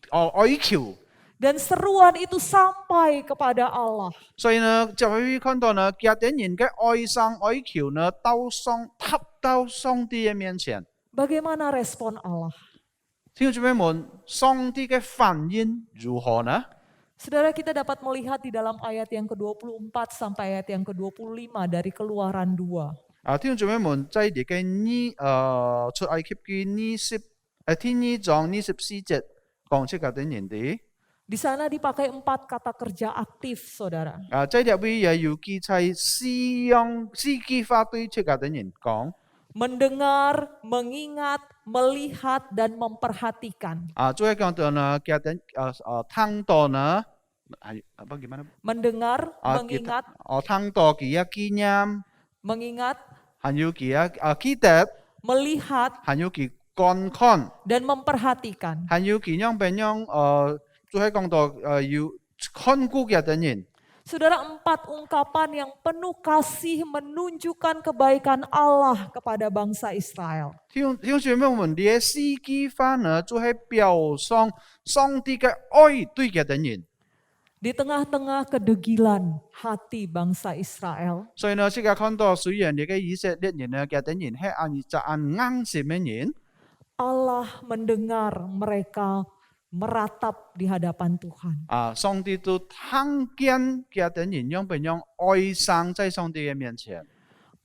哀求。 Dan seruan itu sampai kepada Allah. 所以呢，就會看到呢，嘅點人嘅哀傷哀求呢，踏到上帝嘅面前。 Bagaimana respon Allah? 弟兄姊妹們，上帝嘅反應如何呢？ Saudara, kita dapat melihat di dalam ayat yang ke-24 sampai ayat yang ke-25 dari Keluaran 2. 弟兄姊妹們，在呢個出埃及記第2章24節講出嘅點人哋。 Di sana dipakai 4 kata kerja aktif, saudara. 在呢位也要記載四句話對出嘅點人講。 Mendengar, mengingat, melihat, dan memperhatikan. 最後講到呢，嘅點聽到呢，apa gimana? Mendengar, mengingat,聽到佢紀念， mengingat, 還有佢記得， melihat, 還有佢觀看， dan memperhatikan. 還有佢樣變樣最後講到要看顧嘅點人。 Saudara, 4 ungkapan yang penuh kasih menunjukkan kebaikan Allah kepada bangsa Israel. 弟兄姊妹們，呢四句話呢，就係表上上帝嘅愛對嘅點人。 Di tengah-tengah kedegilan hati bangsa Israel, 所以呢，即係看到雖然呢個以色列人呢嘅點人係按硬性嘅人， Allah mendengar mereka meratap di hadapan Tuhan. 上帝都聽見嘅點人樣變樣哀傷在上帝嘅面前。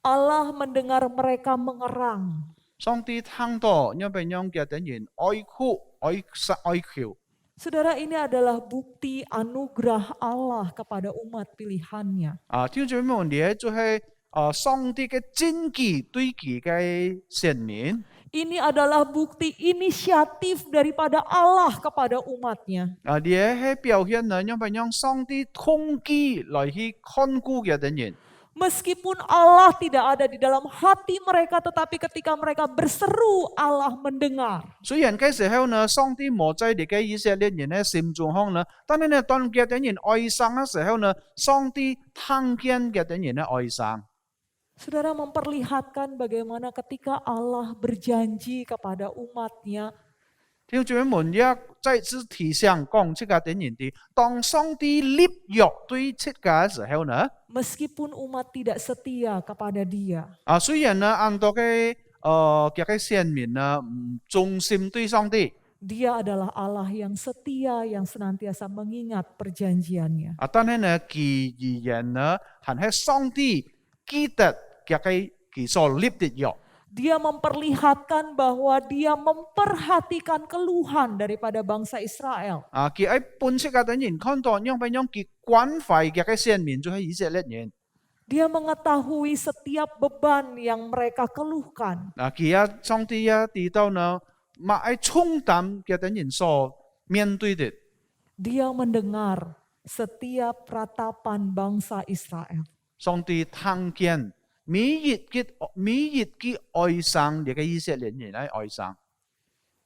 Allah mendengar mereka mengerang. 上帝聽到樣變樣嘅點人哀哭哀求。 Saudara, ini adalah bukti anugerah Allah kepada umat pilihannya. 弟兄姊妹們，呢就係上帝嘅真義對佢嘅選民。 Ini adalah bukti inisiatif daripada Allah kepada umatnya. 呢係表現呢樣變樣上帝通知來去看顧嘅點人。 Meskipun Allah tidak ada di dalam hati mereka, tetapi ketika mereka berseru, Allah mendengar. 雖然嘅時候呢，上帝冇在呢個以色列人嘅心中空呢，但係呢，當嘅點人哀傷嘅時候呢，上帝聽見嘅點人嘅哀傷。 Saudara, memperlihatkan bagaimana ketika Allah berjanji kepada umatnya, 弟兄姊妹們，也再次提醒講，這個點言啲，當上帝立約對這個嘅時候呢， Meskipun umat tidak setia kepada Dia, 雖然呢，按到嘅嘅先民呢唔忠心對上帝， Dia adalah Allah yang setia, yang senantiasa mengingat perjanjiannya. 但係呢，佢依然呢，係上帝記得嘅佢所立的約。 Dia memperlihatkan bahwa Dia memperhatikan keluhan daripada bangsa Israel. 佢喺本色嘅人看到樣樣佢關懷嘅先民就係以色列人。 Dia mengetahui setiap beban yang mereka keluhkan. 佢上帝知道呢，嘛喺重擔嘅人所面對的。 Dia mendengar setiap ratapan bangsa Israel. 上帝聽見每日嘅哀傷，嘅以色列人喺哀傷。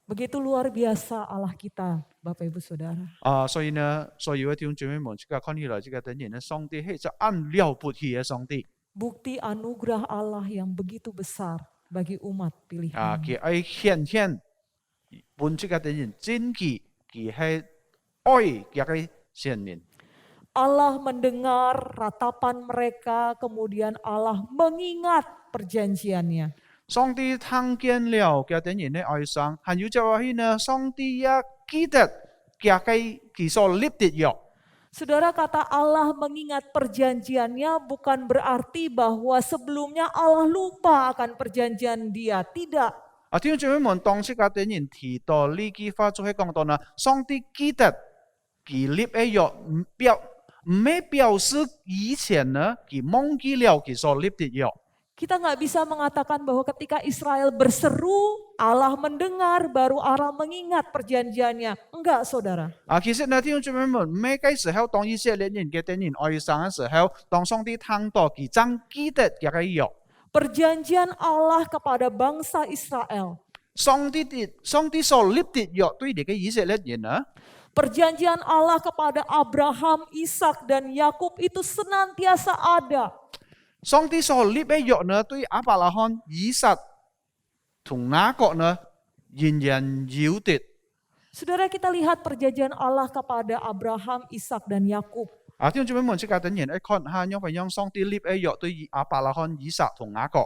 Begitu luar biasa Allah kita, Bapak Ibu Saudara. 所以呢，所有嘅弟兄姊妹們，這個看起來，這個人呢，上帝係就按了不起嘅上帝。 Bukti anugerah Allah yang begitu besar bagi umat pilihan. 佢喺顯現本這個人真佢係愛嘅先民。 Allah mendengar ratapan mereka, kemudian Allah mengingat perjanjiannya. 上帝聽見了嘅人嘅哀傷，還有就係呢，上帝也記得佢所立的約。 Saudara, kata Allah mengingat perjanjiannya bukan berarti bahwa sebelumnya Allah lupa akan perjanjian Dia. Tidak. 弟兄姊妹們，當這個人提到呢句話，就係講到呢，上帝記得佢立嘅約，唔係表示以前呢，佢忘記了佢所立的約。 Kita nggak bisa mengatakan bahwa ketika Israel berseru, Allah mendengar, baru Allah mengingat perjanjiannya. Enggak, saudara. 其實呢，弟兄姊妹們，每個時候當以色列人嘅人哀傷嘅時候，當上帝聽到佢真記得嘅約， Perjanjian Allah kepada bangsa Israel, 上帝所立的約對呢個以色列人呢， perjanjian Allah kepada Abraham, Ishak, dan Yakub itu senantiasa ada. 上帝所立嘅約呢，對亞伯拉罕、以撒同雅各呢，仍然有的。 Saudara, kita lihat perjanjian Allah kepada Abraham, Ishak, dan Yakub. 弟兄姊妹們，即係等人一看下，因為讓上帝立嘅約對亞伯拉罕、以撒同雅各。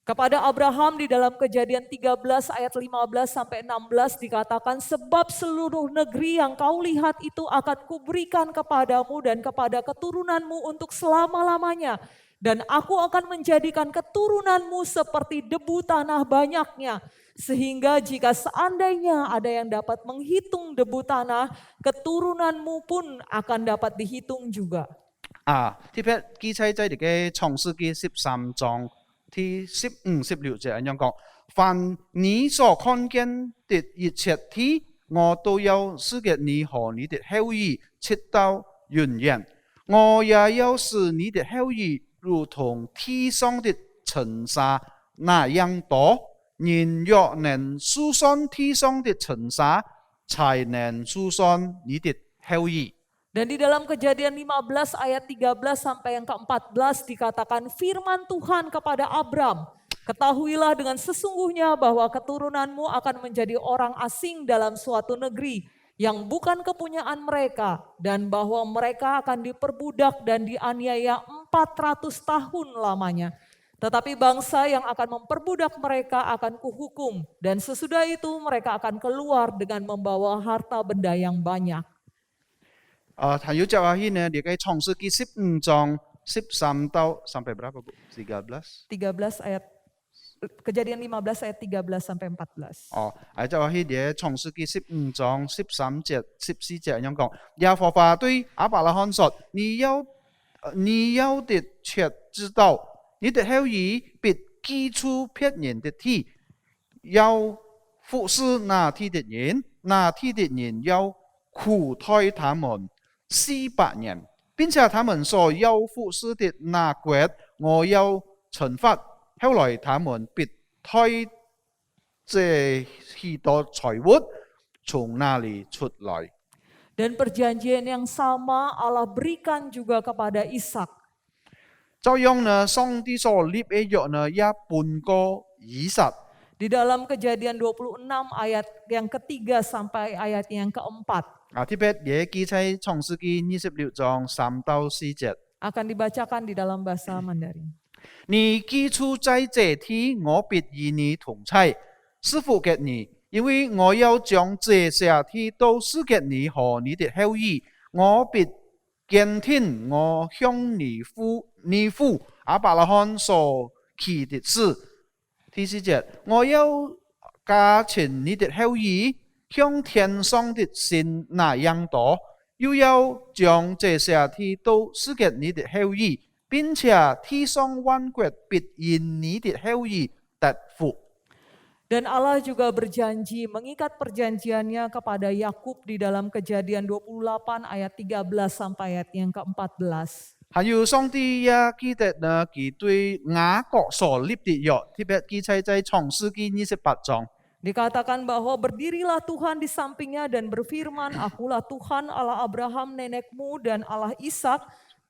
Kepada Abraham di dalam Kejadian 13 ayat 15 sampai 16 dikatakan, sebab seluruh negeri yang kau lihat itu akan kuberikan kepadamu dan kepada keturunanmu untuk selama-lamanya. Dan aku akan menjadikan keturunanmu seperti debu tanah banyaknya. Sehingga jika seandainya ada yang dapat menghitung debu tanah, keturunanmu pun akan dapat dihitung juga. 特別記載在呢個創世記13章第15、16節咁樣講，凡你所看見的一切體，我都要使給你和你的後裔直到永遠。我也要使你的後裔如同地上的塵沙那樣多。人若能數算地上的塵沙，才能數算你的後裔。 Dan di dalam Kejadian 15 ayat 13 sampai yang ke-14 dikatakan firman Tuhan kepada Abram, ketahuilah dengan sesungguhnya bahwa keturunanmu akan menjadi orang asing dalam suatu negeri yang bukan kepunyaan mereka, dan bahwa mereka akan diperbudak dan dianiaya 400 tahun lamanya. Tetapi bangsa yang akan memperbudak mereka akan kuhukum, dan sesudah itu mereka akan keluar dengan membawa harta benda yang banyak. 還有就係呢，你嘅創世記15章13到sampai berapa Bu? 13? 13 ayat Kejadian 15 ayat 13 sampai 14. 就係你嘅創世記15章13節、14節咁樣講。耶和華對亞伯拉罕說：你要的卻知道，你的後裔必居住別人的地，要服侍那地的人，那地的人要苦待他們400年，並且他們所要服侍的那國，我要懲罰。後來他們必推這許多財物從那裡出來。 Dan perjanjian yang sama Allah berikan juga kepada Ishak. 照樣呢，上帝所立嘅約呢，也判過以撒。Di dalam Kejadian 26 ayat yang ketiga sampai ayat yang keempat 特別嘢記喺創世記26章3到4節。 akan dibacakan di dalam bahasa Mandarin. 你寄出在這地，我必與你同在，賜福給你，因為我要將這些地都賜給你和你的後裔。我必堅聽我向你父亞伯拉罕所起的誓。第4節，我要加添你的後裔，像天上的星那樣多，又要將這些地都賜給你的後裔。並且地上萬國必因你的後裔得福。 Dan Allah juga berjanji mengikat perjanjiannya kepada Yakub di dalam Kejadian 28 ayat 13 sampai ayat yang ke-14. 還有上帝也記得呢，佢對雅各所立的約，特別記載在創世記28章。 Dikatakan bahwa berdirilah Tuhan di sampingnya dan berfirman, akulah Tuhan Allah Abraham nenekmu dan Allah Ishak.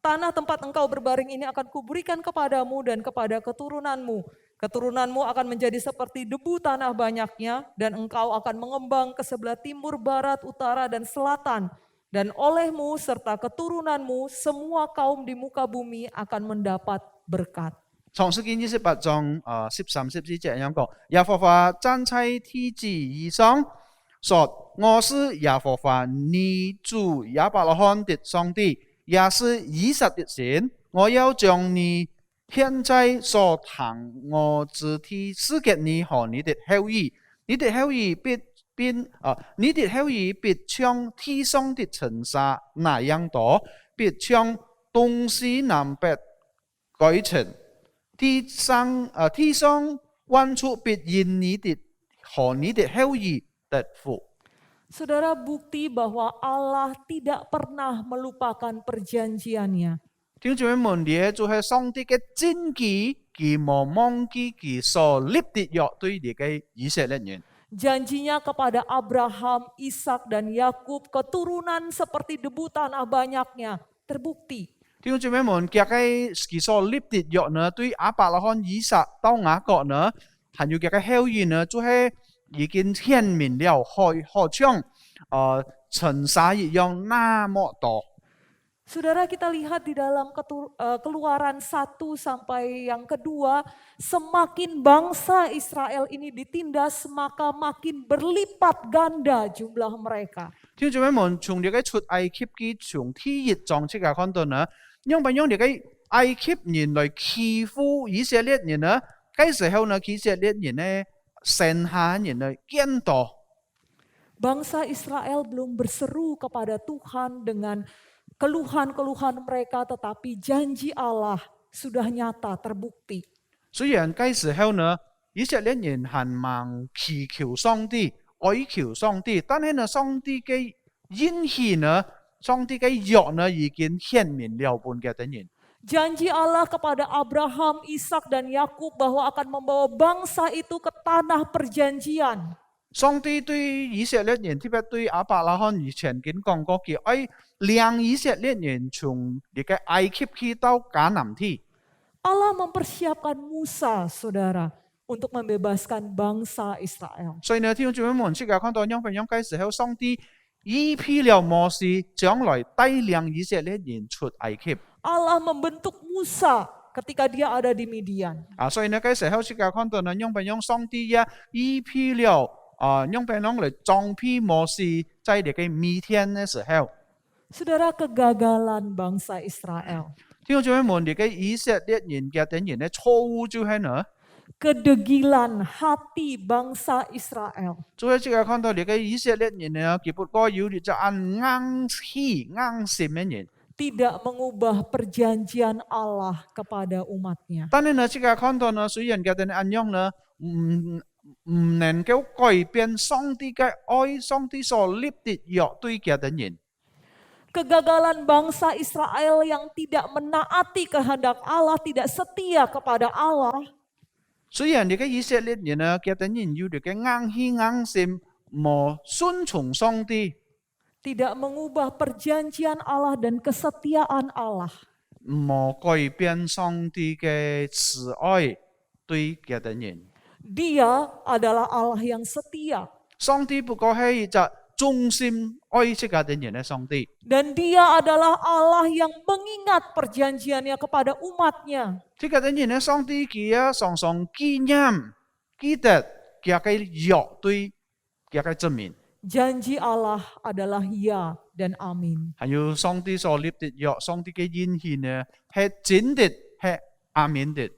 Tanah tempat engkau berbaring ini akan kuberikan kepadamu dan kepada keturunanmu. Keturunanmu akan menjadi seperti debu tanah banyaknya dan engkau akan mengembang ke sebelah timur, barat, utara, dan selatan. Dan olehmu serta keturunanmu semua kaum di muka bumi akan mendapat berkat. 創世記28章13、14節咁樣講，耶和華站在天子以上，說：我是耶和華你主亞伯拉罕的上帝，也是以撒的神。我要將你現在所行我之地賜給你和你的後裔，你的後裔必像天上的塵沙那樣多，必像東西南北改成。 地上萬處必因你的和你的後裔得福。 Saudara, bukti bahwa Allah tidak pernah melupakan perjanjiannya. 弟兄姊妹們，這就係上帝嘅真紀，佢冇忘記佢所立的約對你嘅以色列人。 Janjinya kepada Abraham, Ishak, dan Yakub, keturunan seperti debu tanah banyaknya, terbukti. 弟兄姊妹們，佢所立的約呢，對亞伯拉罕、以撒到雅各呢，還有佢嘅後裔呢，就係已經顯明了，好像塵沙一樣那麼多。 Saudara, kita lihat di dalam Keluaran 1 sampai yang kedua, semakin bangsa Israel ini ditindas, maka makin berlipat ganda jumlah mereka. 弟兄姊妹們，從你嘅出埃及記從第一章即係看到呢，因為你嘅埃及人來欺負以色列人呢，嗰時候呢，以色列人呢，剩下人呢更多。 Bangsa Israel belum berseru kepada Tuhan dengan keluhan-keluhan mereka, tetapi janji Allah sudah nyata terbukti. 雖然嗰時候呢，以色列人還忙祈求上帝、哀求上帝，但係呢，上帝嘅應許呢，上帝嘅約呢，已經顯明了本嘅等人。 Janji Allah kepada Abraham, Ishak, dan Yakub bahwa akan membawa bangsa itu ke tanah perjanjian. 上帝對以色列人，特別對亞伯拉罕以前經講過，佢愛領以色列人從呢個埃及去到迦南地。 Allah mempersiapkan Musa, saudara, untuk membebaskan bangsa Israel. 所以呢，弟兄姊妹們，即係看到樣份樣嘅時候，上帝預備了摩西，將來帶領以色列人出埃及。 Allah membentuk Musa ketika dia ada di Midian. 所以呢，嘅時候即係看到呢，樣份樣上帝也預備了樣份樣嚟裝備摩西，在呢個米甸嘅時候。 Saudara, kegagalan bangsa Israel. 弟兄姊妹們，呢個以色列人嘅等人呢，錯誤就係呢， Kedegilan hati bangsa Israel. 就係即係看到呢個以色列人呢，佢不過有就按硬氣硬心嘅人。 Tidak mengubah perjanjian Allah kepada umatnya. 但係呢，即係看到呢，雖然佢哋按樣呢，唔能夠改變上帝嘅愛，上帝所立的約對佢哋人。 Kegagalan bangsa Israel yang tidak menaati kehendak Allah, tidak setia kepada Allah. 雖然呢個以色列人呢，佢哋人有呢個硬氣硬心，冇順從上帝， Tidak mengubah perjanjian Allah dan kesetiaan Allah. 冇改變上帝嘅慈愛對佢哋人。Dia adalah Allah yang setia. 上帝不過係一隻忠心愛這個人嘅上帝。 Dan dia adalah Allah yang mengingat perjanjiannya kepada umatnya. 這個人嘅上帝佢常常紀念記得佢嘅約對佢嘅證明， Janji Allah adalah ya dan amin. 還有上帝所立的約，上帝嘅應許呢係真的係阿明的。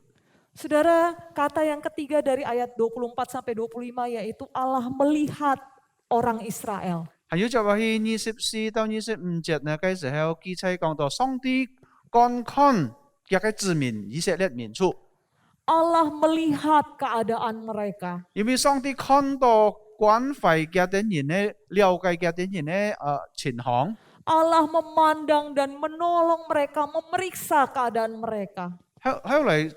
Saudara, kata yang ketiga dari ayat 24 sampai 25 yaitu Allah melihat orang Israel. 還有就話係24到25節呢，嗰時候記載講到上帝觀看佢嘅子民以色列民族， Allah melihat keadaan mereka. 因為上帝看到關懷佢嘅人呢，了解佢嘅人呢情況。 Allah memandang dan menolong mereka, memeriksa keadaan mereka. 後來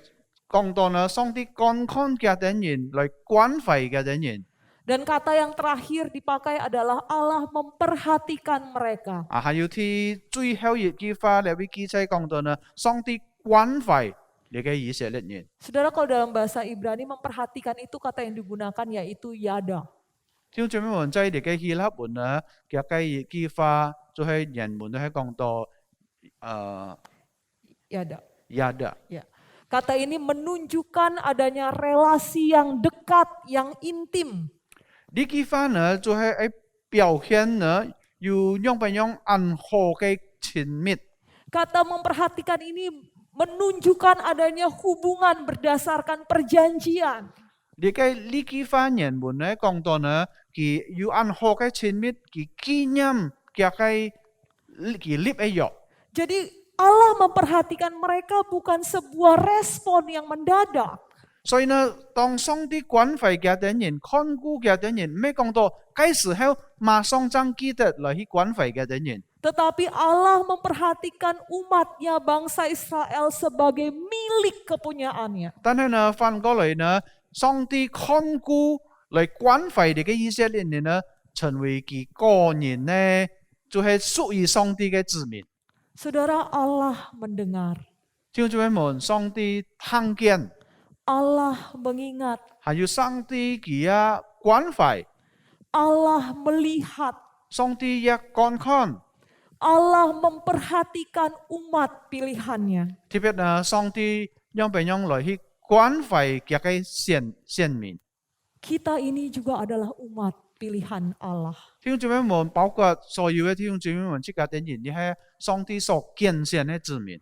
講到呢，上帝觀看佢嘅人來關懷佢嘅人。 Dan kata yang terakhir dipakai adalah Allah memperhatikan mereka. 還有啲最後一句話，你會記載講到呢，上帝關懷你嘅以色列人。 Saudara, kalau dalam bahasa Ibrani memperhatikan itu kata yang digunakan yaitu yada. 聽眾們在你嘅希臘文呢，佢嘅一句話就係人們都係講到Yada. yada。 Ya. Kata ini menunjukkan adanya relasi yang dekat, yang intim. 呢句話呢就係表現呢有樣不樣暗號嘅親密。 Kata memperhatikan ini menunjukkan adanya hubungan berdasarkan perjanjian. 呢句話人們呢講到呢，佢有暗號嘅親密，佢紀念佢立嘅約。 Jadi Allah memperhatikan mereka bukan sebuah respon yang mendadak. 所以呢，當上帝關懷佢嘅人、看顧佢嘅人，唔係講到嗰時候馬上將記得來去關懷佢嘅人。 Tetapi Allah memperhatikan umatnya bangsa Israel sebagai milik kepunyaannya. 但係呢，反過來呢，上帝看顧來關懷你嘅以色列人呢，成為佢個人呢，就係屬於上帝嘅子民。 Saudara, Allah mendengar. 弟兄姊妹們，上帝聽見， Allah mengingat. 還有上帝佢關懷， Allah melihat. 上帝也觀看。 Allah memperhatikan umat pilihannya. 特別呢，上帝讓別人來去關懷佢嘅選民。 Kita ini juga adalah umat pilihan Allah. 弟兄姊妹們，包括所有嘅弟兄姊妹們，這個人亦係上帝所揀選嘅子民。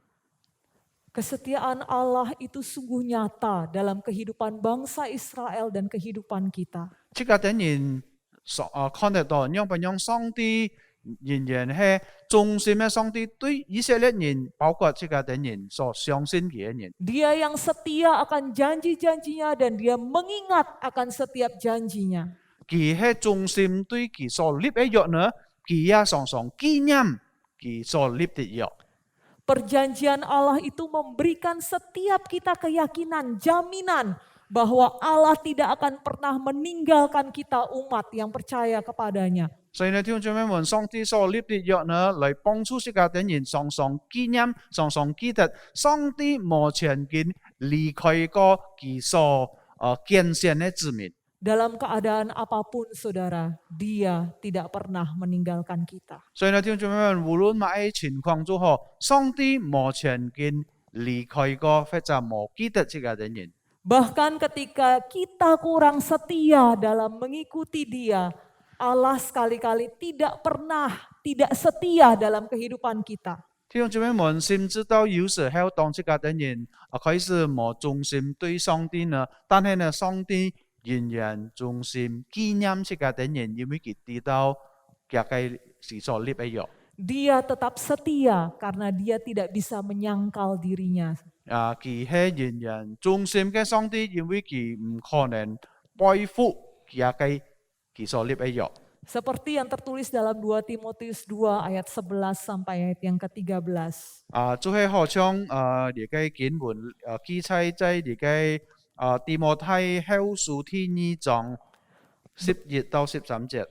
Kesetiaan Allah itu sungguh nyata dalam kehidupan bangsa Israel dan kehidupan kita. 這個人所看得到，讓別人上帝仍然係忠心嘅上帝對以色列人，包括這個人所相信嘅人。 Dia yang setia akan janji-janjinya dan dia mengingat akan setiap janjinya. 佢係忠心對佢所立嘅約呢，佢也常常紀念佢所立的約。 Perjanjian Allah itu memberikan setiap kita keyakinan, jaminan bahwa Allah tidak akan pernah meninggalkan kita umat yang percaya kepadanya. 所以呢，弟兄姊妹們，上帝所立的約呢，來幫助這個人常常紀念、常常記得，上帝冇曾經離開過佢所揀選的子民。 Dalam keadaan apapun saudara, dia tidak pernah meninggalkan kita. 所以呢，弟兄姊妹們，無論乜情況都好，上帝冇曾經離開過或者冇記得這個人。 Bahkan ketika kita kurang setia dalam mengikuti dia, Allah sekali-kali tidak pernah tidak setia dalam kehidupan kita. 弟兄姊妹們，甚至到有時候當這個人開始冇忠心對上帝呢，但係呢，上帝仍然忠心紀念這個人，因為佢知道佢係所立嘅約。 Dia tetap setia karena dia tidak bisa menyangkal dirinya. 佢係仍然忠心嘅上帝，因為佢唔可能背負佢所立嘅約。 Seperti yang tertulis dalam 2 Timotius 2 ayat 11 sampai ayat yang ke-13. 就係好像你嘅經文記載在你嘅提摩太後書第2章11到13節。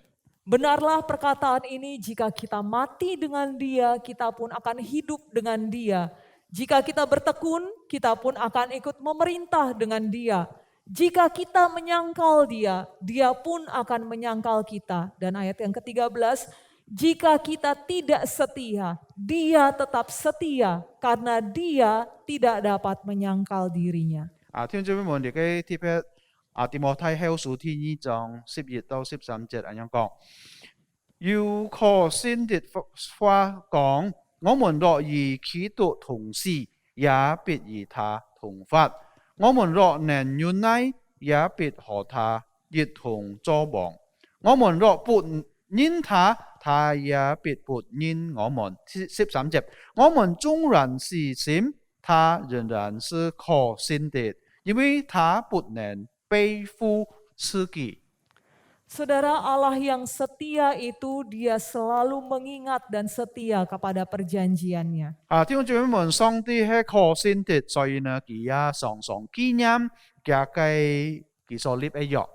Benarlah perkataan ini, jika kita mati dengan dia, kita pun akan hidup dengan dia. Jika kita bertekun, kita pun akan ikut memerintah dengan dia. Jika kita menyangkal dia, dia pun akan menyangkal kita. Dan ayat yang ke-13, jika kita tidak setia, dia tetap setia karena dia tidak dapat menyangkal dirinya. 弟兄姊妹們，你嘅貼喺提摩太後書第2章11到13節咁樣講，要靠先的話講，我們若與基督同死，也必與他同發；我們若能忍耐，也必和他一同作王；我們若不認他，他也必不認我們。13節，我們縱然是信，他仍然是可信的，因為他不能背負自己。 Saudara, Allah yang setia itu dia selalu mengingat dan setia kepada perjanjiannya. 弟兄姊妹們，上帝係可信的，所以呢，佢也常常紀念佢所立嘅約。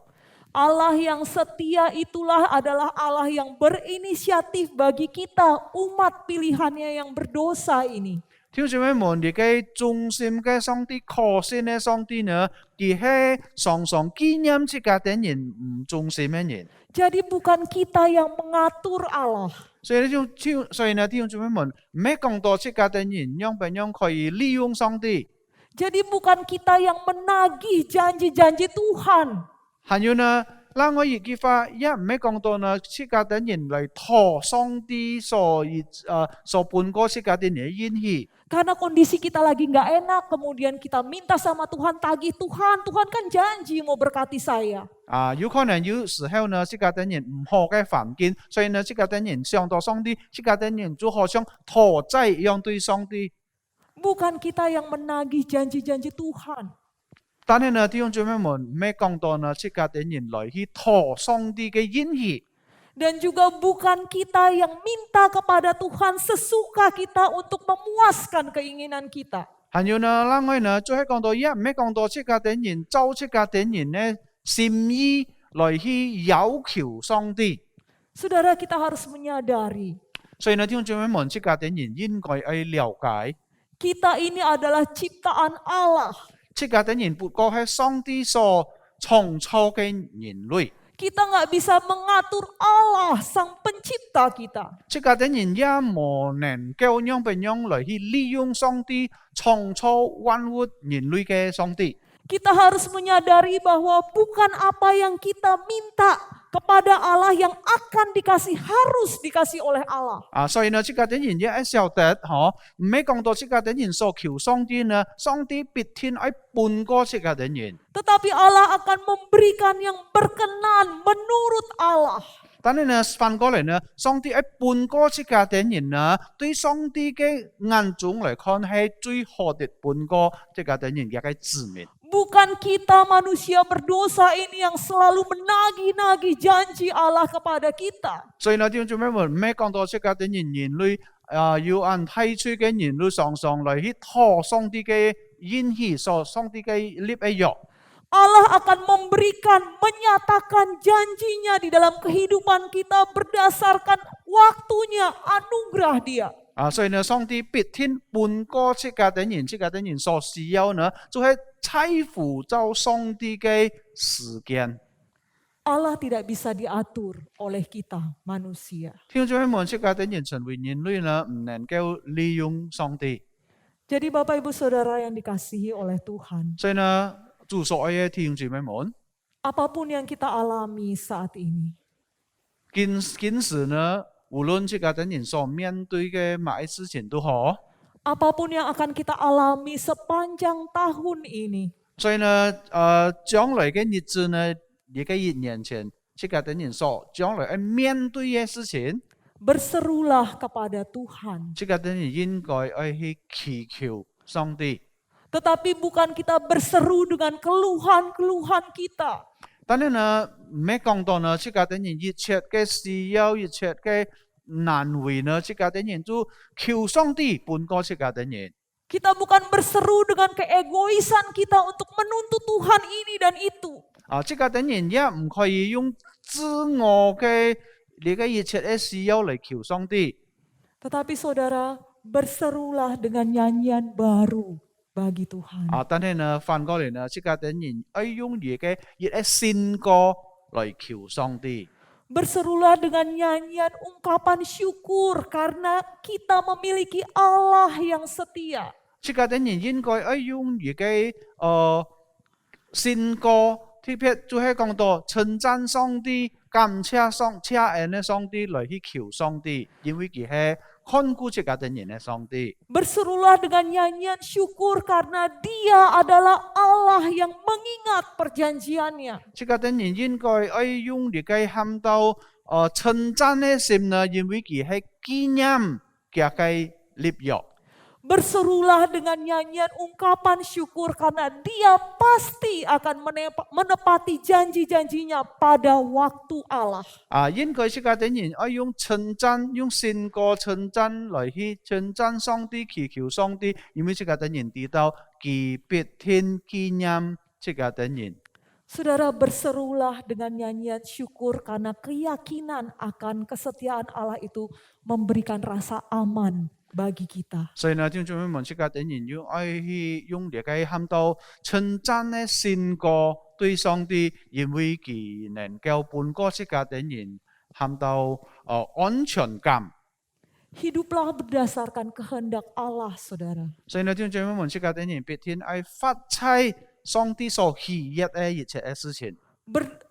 Allah yang setia itulah adalah Allah yang berinisiatif bagi kita umat pilihannya yang berdosa ini. 弟兄姊妹們，你嘅忠心嘅上帝、可信嘅上帝呢，佢係常常紀念自家啲人唔忠心嘅人。 Jadi bukan kita yang mengatur Allah. 所以呢，弟兄姊妹們，唔係講到自家啲人樣不樣可以利用上帝。 Jadi bukan kita yang menagih janji-janji Tuhan. 還有呢，嗱我句話一唔係講到呢，自家啲人嚟拖上帝所判過自家啲人嘅應許。 Karena kondisi kita lagi nggak enak, kemudian kita minta sama Tuhan, tagih Tuhan, Tuhan kan janji mau berkati saya. 有可能有時候呢，自家啲人唔好嘅環境，所以呢，自家啲人想到上帝，自家啲人就好像拖債一樣對上帝。 Bukan kita yang menagih janji-janji Tuhan. 但係呢，弟兄姊妹們，唔係講到呢，自家啲人來去拖上帝嘅應許。 Dan juga bukan kita yang minta kepada Tuhan sesuka kita untuk memuaskan keinginan kita. 還有呢，嗱我呢，就係講到唔係講到自家啲人照自家啲人呢心意來去要求上帝。 Saudara, kita harus menyadari 所以呢，弟兄姊妹們，自家啲人應該去了解， kita ini adalah ciptaan Allah. 自家啲人不過係上帝所創造嘅人類。 Kita nggak bisa mengatur Allah, sang pencipta kita. 自家啲人也無能夠樣不樣來去利用上帝創造萬物人類嘅上帝。 Kita harus menyadari bahwa bukan apa yang kita minta kepada Allah yang akan dikasih, harus dikasih oleh Allah. 所以呢，自家啲人也係曉得，唔係講到自家啲人所求上帝呢，上帝必定係半個自家啲人。 Tetapi Allah akan memberikan yang berkenan menurut Allah. 但係呢，反過嚟呢，上帝係半個自家啲人呢，對上帝嘅眼中嚟看係最好的半個自家啲人嘅一個子民。 Bukan kita manusia berdosa ini yang selalu menagih-nagih janji Allah kepada kita. 所以呢，弟兄姊妹們，唔係講到自家啲人類要按提出嘅人類常常嚟去拖上帝嘅應許，上帝嘅立約。 Allah akan memberikan, menyatakan janjinya di dalam kehidupan kita berdasarkan waktunya, anugerah dia. 所以呢，上帝必定半個自家啲人所需要呢，就係財富就上帝嘅時間。 Allah tidak bisa diatur oleh kita manusia. 弟兄姊妹們，自家啲人成為人類呢，唔能夠利用上帝。 Jadi Bapak Ibu Saudara yang dikasihi oleh Tuhan, 所以呢，祝所有嘅弟兄姊妹們， apapun yang kita alami saat ini, 今時呢，無論自家啲人所面對嘅某一事情都好。 apapun yang akan kita alami sepanjang tahun ini, 所以呢，將來嘅日子呢，而家1年前，自家啲人所將來面對嘅事情， berserulah kepada Tuhan. 自家啲人應該去祈求上帝。 Tetapi bukan kita berseru dengan keluhan-keluhan kita. 但係呢，唔係講到呢，自家啲人一切嘅需要、一切嘅難為呢，自家啲人就求上帝半個自家啲人。 Kita bukan berseru dengan keegoisan kita untuk menuntut Tuhan ini dan itu. 自家啲人也唔可以用自我嘅你嘅一切嘅需要嚟求上帝。 Tetapi saudara, berserulah dengan nyanyian baru. bagi Tuhan. 但係呢，反過嚟呢，即家等人愛用嘢嘅一啲信歌來求上帝。 Berserulah dengan nyanyian ungkapan syukur karena kita memiliki Allah yang setia. 即家等人應該愛用嘢嘅信歌，特別就係講到稱讚上帝、感謝恩嘅上帝來去求上帝，因為佢係看顧即家等人嘅上帝。 Berserulah dengan nyanyian syukur karena Dia adalah Allah yang mengingat perjanjiannya. 即家等人應該愛用啲嘅喊到稱讚嘅心呢，因為佢係紀念佢嘅立約。 Berserulah dengan nyanyian ungkapan syukur karena Dia pasti akan menepati janji-janjinya pada waktu Allah. 應該即家等人愛用稱讚、用信歌稱讚來去稱讚上帝、祈求上帝，因為即家等人知道佢必定紀念即家等人。 Saudara, berserulah dengan nyanyian syukur karena keyakinan akan kesetiaan Allah itu memberikan rasa aman bagi kita. 所以呢，聽眾們問即家等人要愛去用呢個喊到稱讚嘅信歌對上帝，因為佢能夠伴過即家等人喊到安全感。 Hiduplah berdasarkan kehendak Allah, saudara. 所以呢，聽眾們問即家等人必定愛發揮上帝所喜悅嘅一切嘅事情。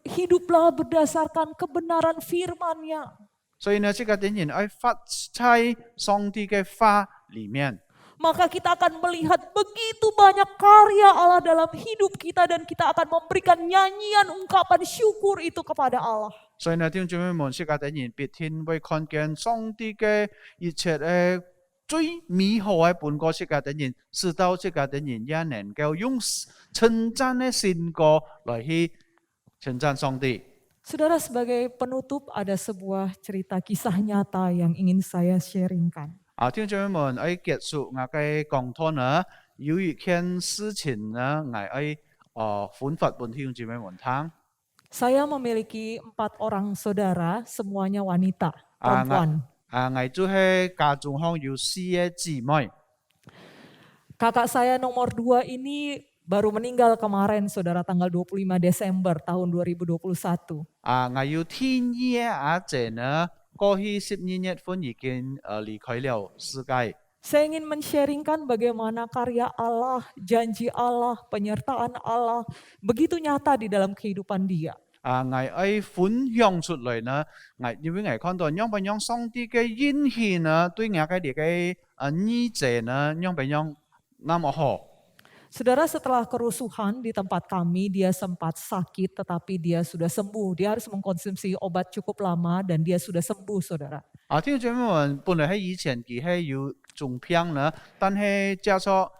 Hiduplah berdasarkan kebenaran firman-Nya. 所以呢，即家等人愛發揮上帝嘅話裡面。 Maka kita akan melihat begitu banyak karya Allah dalam hidup kita dan kita akan memberikan nyanyian ungkapan syukur itu kepada Allah. 所以呢，弟兄姊妹們，即家等人必定會看見上帝嘅一切嘅最美好嘅本過即家等人，使到即家等人也能夠用稱讚嘅信歌來去稱讚上帝。 Saudara, sebagai penutup ada sebuah cerita kisah nyata yang ingin saya sharingkan. 弟兄姊妹們，喺結束我嘅講座呢，有一件事情呢，我喺分發俾弟兄姊妹們聽。 Saya memiliki 4 orang saudara, semuanya wanita, perempuan. 我就係家中有4個姊妹。 Kakak saya nomor 2 ini baru meninggal kemarin, saudara, tanggal 25 Desember tahun 2021. 我有天爺阿姐呢，過去12月份已經離開了世界。 Saya ingin men-sharingkan bagaimana karya Allah, janji Allah, penyertaan Allah begitu nyata di dalam kehidupan dia. 我愛分享出來呢，因為我看到樣樣上帝嘅應許呢，對我嘅啲嘅兒子呢，樣那麼好。 Saudara, setelah kerusuhan di tempat kami, dia sempat sakit tetapi dia sudah sembuh. Dia harus mengkonsumsi obat cukup lama dan dia sudah sembuh, saudara. 聽眾們，本來喺以前佢係有中病呢，但係加上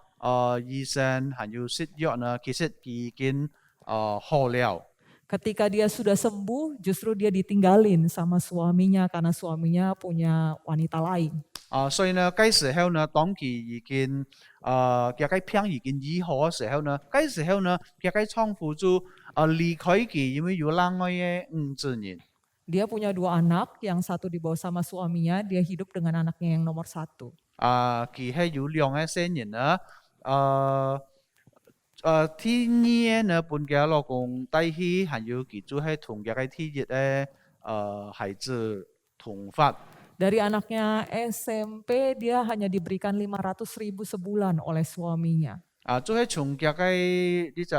醫生還有食藥呢，其實已經好了。 Ketika dia sudah sembuh, justru dia ditinggalin sama suaminya karena suaminya punya wanita lain. 所以呢，嗰時候呢，當佢已經佢嘅病已經醫好嘅時候呢，嗰時候呢，佢嘅丈夫就離開佢，因為有另外嘅5個人。 Dia punya 2 anak, yang satu dibawa sama suaminya, dia hidup dengan anaknya yang nomor 1. 佢係有2個細人呢，天爺呢，本嘅老公帶去，還有佢就係同佢嘅天爺嘅孩子同發。 Dari anaknya SMP, dia hanya diberikan 500.000 sebulan oleh suaminya. 就係從佢嘅呢隻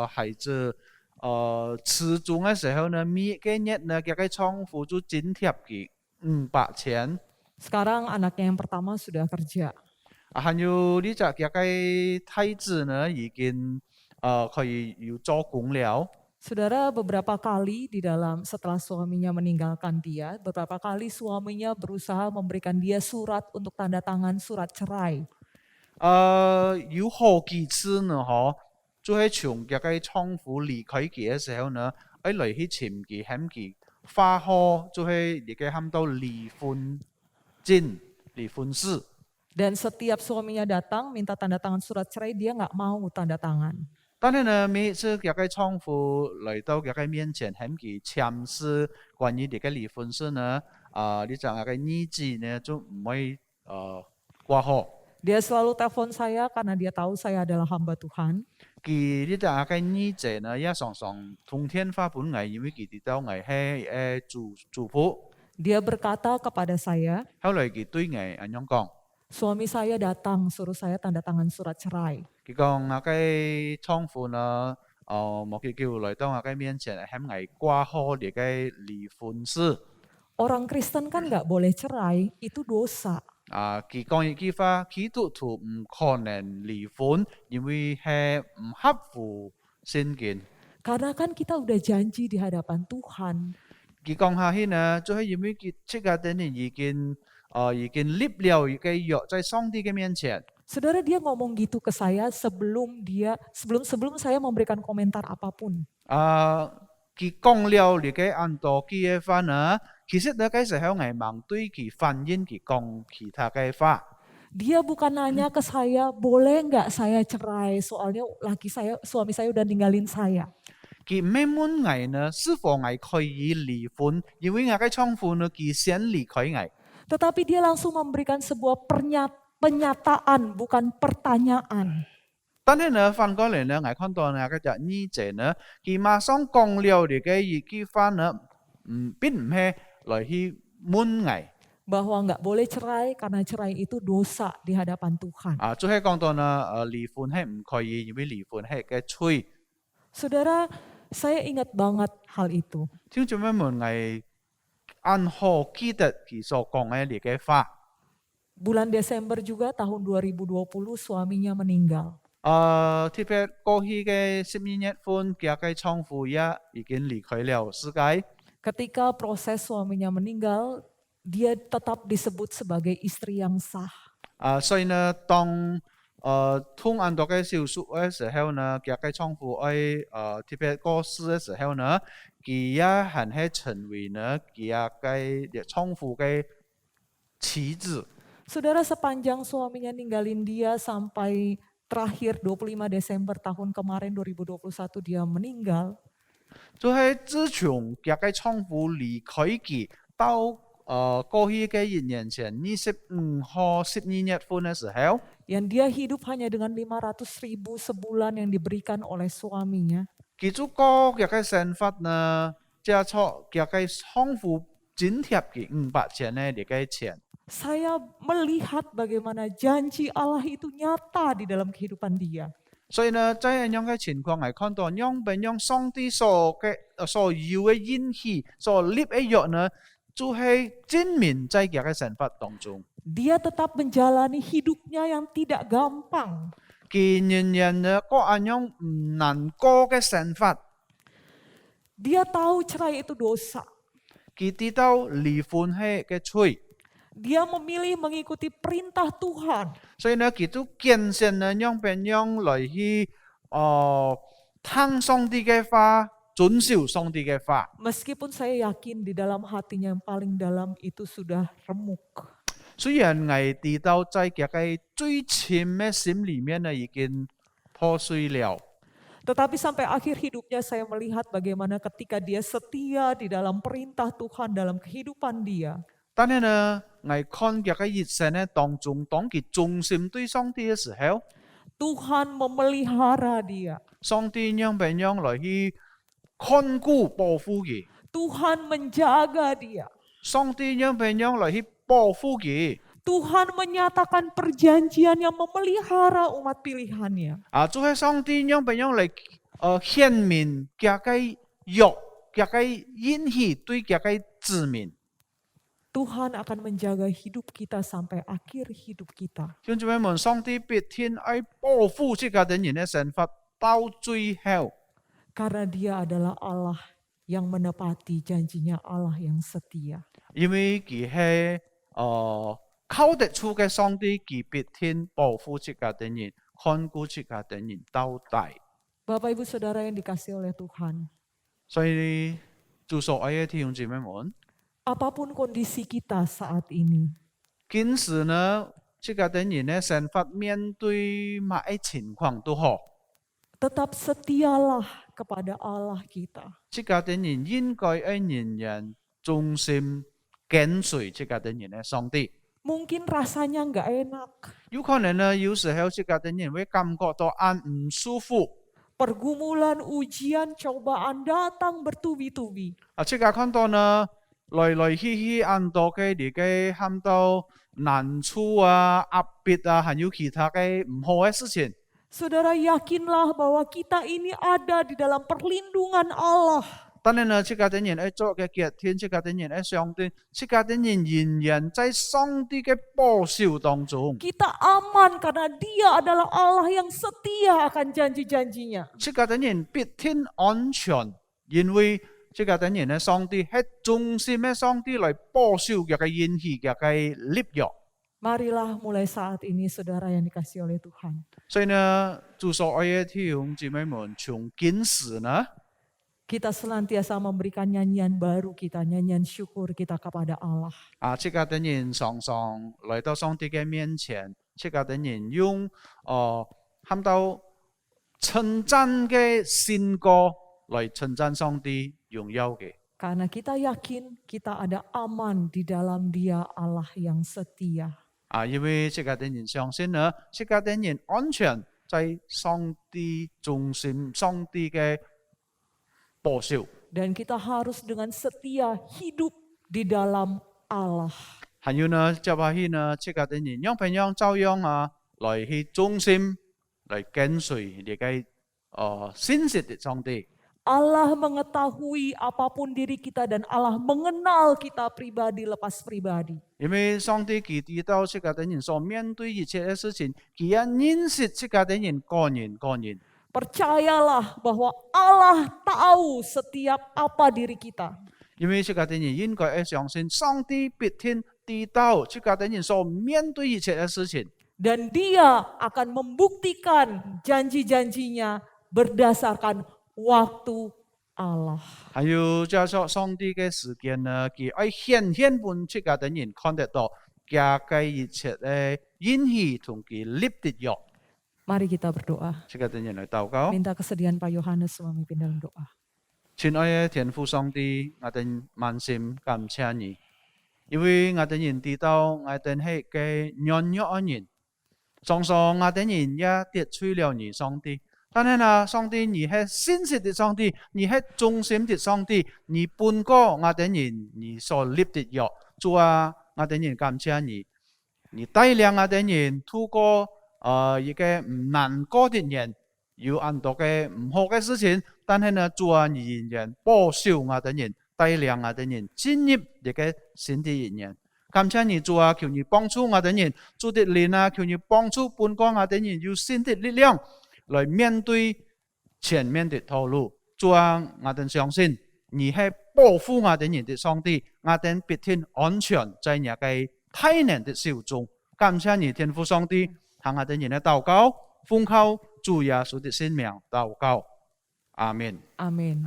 孩子持中嘅時候呢，每個月呢，佢嘅丈夫就津貼佢500錢。 Sekarang anaknya yang pertama sudah kerja. 還有呢隻佢嘅太子呢，已經可以要做工了。 Saudara, beberapa kali setelah suaminya meninggalkan dia, beberapa kali suaminya berusaha memberikan dia surat untuk tanda tangan surat cerai. 有好幾次呢，就係從佢嘅丈夫離開佢嘅時候呢，嚟去簽佢喊佢發好，就係亦嘅喊到離婚證、離婚書。 Dan setiap suaminya datang minta tanda tangan surat cerai, dia nggak mau tanda tangan. 但係呢，每次佢嘅丈夫嚟到佢嘅面前，喊佢簽字關於佢嘅離婚書呢，呢隻嘅兒子呢就唔會掛號。Dia selalu telepon saya karena dia tahu saya adalah hamba Tuhan. 佢呢啲嘅呢者呢，一常常通天花本藝，因為佢哋都藝係主僕， Dia berkata kepada saya, 後來佢對藝咁樣講， suami saya datang suruh saya tanda tangan surat cerai. 佢講嘅倉庫呢，莫叫來到嘅面前，喺藝掛號嘅離婚書。 Orang Kristen kan nggak boleh cerai, itu dosa. 佢講一句話，基督徒唔可能離婚，因為係唔合乎聖經。 Karena kan kita udah janji di hadapan Tuhan. 佢講下去呢，就係因為佢這個等人已經立了一個約在上帝嘅面前。 Saudara, dia ngomong gitu ke saya sebelum saya memberikan komentar apapun. 佢講了呢個按道嘅話呢，其實呢個時候係盲對佢反應佢講其他嘅話。 Dia bukan nanya ke saya, boleh nggak saya cerai? Soalnya suami saya udah ninggalin saya. 佢唔係問我呢，是否我可以離婚？因為我嘅丈夫呢，佢先離開我。 Tetapi dia langsung memberikan sebuah pernyataan, bukan pertanyaan. 但係呢，反過來呢，我看到呢個就呢者呢，佢馬上講了呢個一句話呢，並唔係來去問我。 Bahwa nggak boleh cerai karena cerai itu dosa di hadapan Tuhan. 最係講到呢，離婚係唔可以，因為離婚係嘅罪。 Saudara, saya ingat banget hal itu. 聽做咩問我按何記得佢所講嘅呢個話？ Bulan Desember juga tahun 2020 suaminya meninggal. 特別過去嘅12月份，佢嘅丈夫也已經離開了世界。 Ketika proses suaminya meninggal, dia tetap disebut sebagai istri yang sah. 所以呢，當通按到嘅手術嘅時候呢，佢嘅丈夫特別過世嘅時候呢，佢也係成為呢佢嘅丈夫嘅妻子。 Saudara, sepanjang suaminya ninggalin dia sampai terakhir 25 Desember tahun kemarin 2021 dia meninggal. 就係自從佢嘅丈夫離開佢到過去嘅1年前25號12月份嘅時候。 Yang dia hidup hanya dengan 500.000 sebulan yang diberikan oleh suaminya. 佢做個嘅生活呢，加錯佢嘅丈夫津貼嘅500錢呢啲嘅錢。 Saya melihat bagaimana janji Allah itu nyata di dalam kehidupan dia. 所以呢，在咁樣嘅情況嚟看到，樣本樣上帝所要嘅應許、所立嘅約呢，就係證明在佢嘅生活當中。 Dia tetap menjalani hidupnya yang tidak gampang. 佢仍然呢過咁樣唔難過嘅生活。 Dia tahu cerai itu dosa. 佢知道離婚係嘅罪， Dia memilih mengikuti perintah Tuhan. 所以呢，佢都堅信呢樣本樣來去聽上帝嘅話，遵守上帝嘅話。 Meskipun saya yakin di dalam hatinya yang paling dalam itu sudah remuk. 雖然我知道在佢嘅最深嘅心裡面呢已經破碎了， Tetapi sampai akhir hidupnya saya melihat bagaimana ketika dia setia di dalam perintah Tuhan dalam kehidupan dia. 但係呢，我看佢嘅一生呢當中，當佢忠心對上帝嘅時候， Tuhan memelihara dia. 上帝讓別人來去看顧保護佢， Tuhan menjaga dia. 上帝讓別人來去保護佢。 Tuhan menyatakan perjanjian yang memelihara umat pilihannya. 就係上帝讓別人嚟顯明佢嘅約，佢嘅應許對佢嘅子民。 Tuhan akan menjaga hidup kita sampai akhir hidup kita. 弟兄姊妹們，上帝必定愛保護這個人嘅生活到最後。 Karena dia adalah Allah yang menepati janjinya, Allah yang setia. 因為佢係靠得出嘅上帝，佢必定保護這個人，看顧這個人到底。 Bapak Ibu Saudara yang dikasihi oleh Tuhan, 所以主所愛嘅弟兄姊妹們， apapun kondisi kita saat ini, 今時呢，這個人嘅生活面對乜嘢情況都好， tetap setialah kepada Allah kita. 這個人應該愛人人忠心跟隨這個人嘅上帝。Mungkin rasanya nggak enak. 有可能呢，有時候這個的人會感覺到唔舒服。 Pergumulan, ujian, cobaan datang bertubi-tubi. 這個看到呢，來來去去按到嘅你嘅喊到難處啊、壓迫啊，還有其他嘅唔好嘅事情。 Saudara yakinlah bahwa kita ini ada di dalam perlindungan Allah. 但係呢，這個的人喺做嘅結天，這個的人喺上帝，這個的人仍然在上帝嘅保守當中。 Kita aman karena Dia adalah Allah yang setia akan janji-janjinya. 這個的人必天安全，因為這個的人呢，上帝係忠心嘅上帝來保守佢嘅應許，佢嘅立約。 Marilah mulai saat ini saudara yang dikasihi oleh Tuhan. 所以呢，主所愛嘅弟兄姊妹們，從今時呢， Kita senantiasa memberikan nyanyian baru kita, nyanyian syukur kita kepada Allah. 這個的人常常來到上帝嘅面前，這個的人用喊到稱讚嘅詩歌來稱讚上帝榮耀嘅。 Karena kita yakin kita ada aman di dalam Dia Allah yang setia. 因為這個的人相信呢，這個的人安全在上帝中心，上帝嘅保守。 Dan kita harus dengan setia hidup di dalam Allah. 還有呢，接下去呢，這個的人讓朋友照樣來去忠心，來跟隨你嘅信實的上帝。 Allah mengetahui apapun diri kita dan Allah mengenal kita pribadi lepas pribadi. 因為上帝佢知道這個的人所面對一切嘅事情，佢也認識這個的人個人。 Percayalah bahwa Allah tahu setiap apa diri kita. 因為這個的人應該相信上帝必天知道這個的人所面對一切嘅事情。 Dan Dia akan membuktikan janji-janjinya berdasarkan waktu Allah. 還有加上上帝嘅時間呢，佢愛顯本這個的人看得到，佢嘅一切嘅應許同佢立的約。 Mari kita berdoa. 這個的人來禱告。 Minta kesediaan Pak Yohanes memimpin dalam doa. 親愛嘅天父上帝，我哋滿心感謝你，因為我哋人知道我哋係嘅軟弱嘅人，常常我哋人也跌罪了你上帝。但係呢，上帝你係信實的上帝，你係忠心的上帝，你本過我哋人你所立的約。主啊，我哋人感謝你，你帶領我哋人透過一個唔難過的人，有很多嘅唔好嘅事情，但係呢，主啊，你仍然保守我哋人，帶領我哋人進入一個新的一年。感謝你，主啊，求你幫助我哋人，主的靈啊，求你幫助本國我哋人有新的力量來面對前面的道路。主啊，我哋相信你係保護我哋人的上帝，我哋必定安全在你嘅大能的手中。感謝你，天父上帝。聽我哋人嘅禱告，奉靠主耶穌的聖名禱告，阿們。 Amin.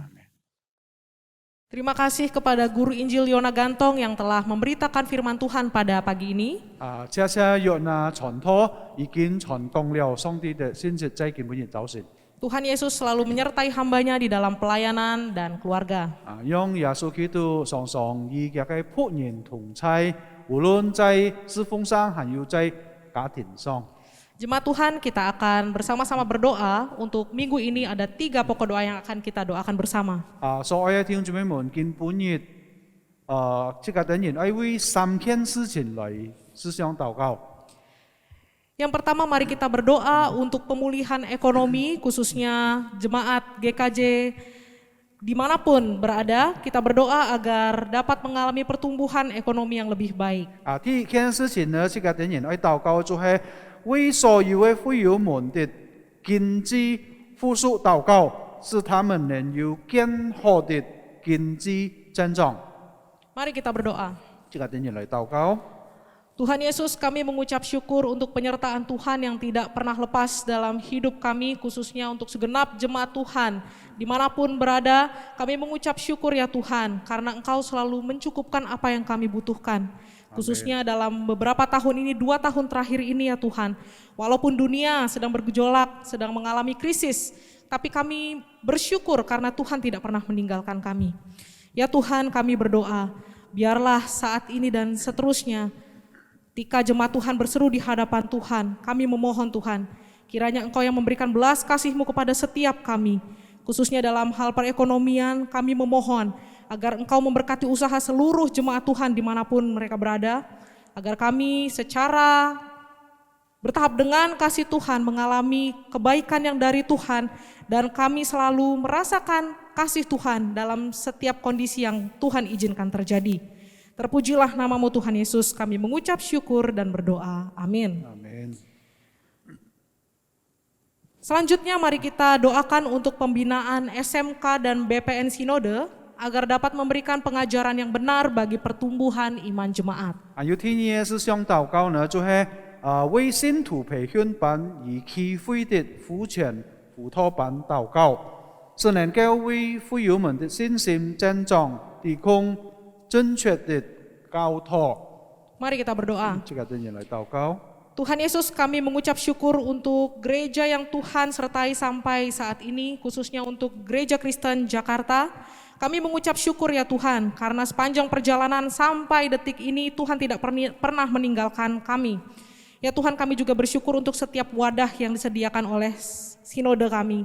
Terima kasih kepada Guru Injil Yona Gantong yang telah memberitakan firman Tuhan pada pagi ini. 謝謝約拿傳託已經傳講了上帝的信息，在今日早晨。 Tuhan Yesus selalu menyertai hambanya di dalam pelayanan dan keluarga. 讓耶穌基督常常與佢嘅僕人同在，無論在侍奉上，還有在家庭上。 Jemaat Tuhan, kita akan bersama-sama berdoa. Untuk minggu ini ada 3 pokok doa yang akan kita doakan bersama. 所愛嘅弟兄姊妹們，今本日這個等人愛為3件事情來思想禱告。 Yang pertama, mari kita berdoa untuk pemulihan ekonomi, khususnya jemaat GKJ dimanapun berada. Kita berdoa agar dapat mengalami pertumbuhan ekonomi yang lebih baik. 第一件事情呢，這個等人愛禱告就係為所有嘅會友們的經濟復甦禱告，使他們能有更好的經濟增長。 Mari kita berdoa. 這個等人來禱告。 Tuhan Yesus, kami mengucap syukur untuk penyertaan Tuhan yang tidak pernah lepas dalam hidup kami, khususnya untuk segenap jemaat Tuhan. Dimanapun berada, kami mengucap syukur ya Tuhan, karena Engkau selalu mencukupkan apa yang kami butuhkan. Khususnya dalam beberapa tahun ini, 2 tahun terakhir ini ya Tuhan. Walaupun dunia sedang bergejolak, sedang mengalami krisis, tapi kami bersyukur karena Tuhan tidak pernah meninggalkan kami. Ya Tuhan, kami berdoa, biarlah saat ini dan seterusnya, Ketika jemaat Tuhan berseru di hadapan Tuhan, kami memohon Tuhan, kiranya Engkau yang memberikan belas kasih-Mu kepada setiap kami, khususnya dalam hal perekonomian. Kami memohon agar Engkau memberkati usaha seluruh jemaat Tuhan dimanapun mereka berada, agar kami secara bertahap dengan kasih Tuhan mengalami kebaikan yang dari Tuhan, dan kami selalu merasakan kasih Tuhan dalam setiap kondisi yang Tuhan izinkan terjadi. Terpujilah nama-Mu Tuhan Yesus, kami mengucap syukur dan berdoa. Amin. Amin. Selanjutnya mari kita doakan untuk pembinaan SMK dan BPN Sinode agar dapat memberikan pengajaran yang benar bagi pertumbuhan iman jemaat. 有天耶是想祷告呢，就是为信徒培训班以期会的福全辅导班祷告，是能够为会友们的信心增长提供正确的教导。 Mari kita berdoa. 这个等人来祷告。 Tuhan Yesus, kami mengucap syukur untuk gereja yang Tuhan sertai sampai saat ini, khususnya untuk Gereja Kristen Jakarta. Kami mengucap syukur ya Tuhan, karena sepanjang perjalanan sampai detik ini Tuhan tidak pernah meninggalkan kami. Ya Tuhan, kami juga bersyukur untuk setiap wadah yang disediakan oleh sinode kami.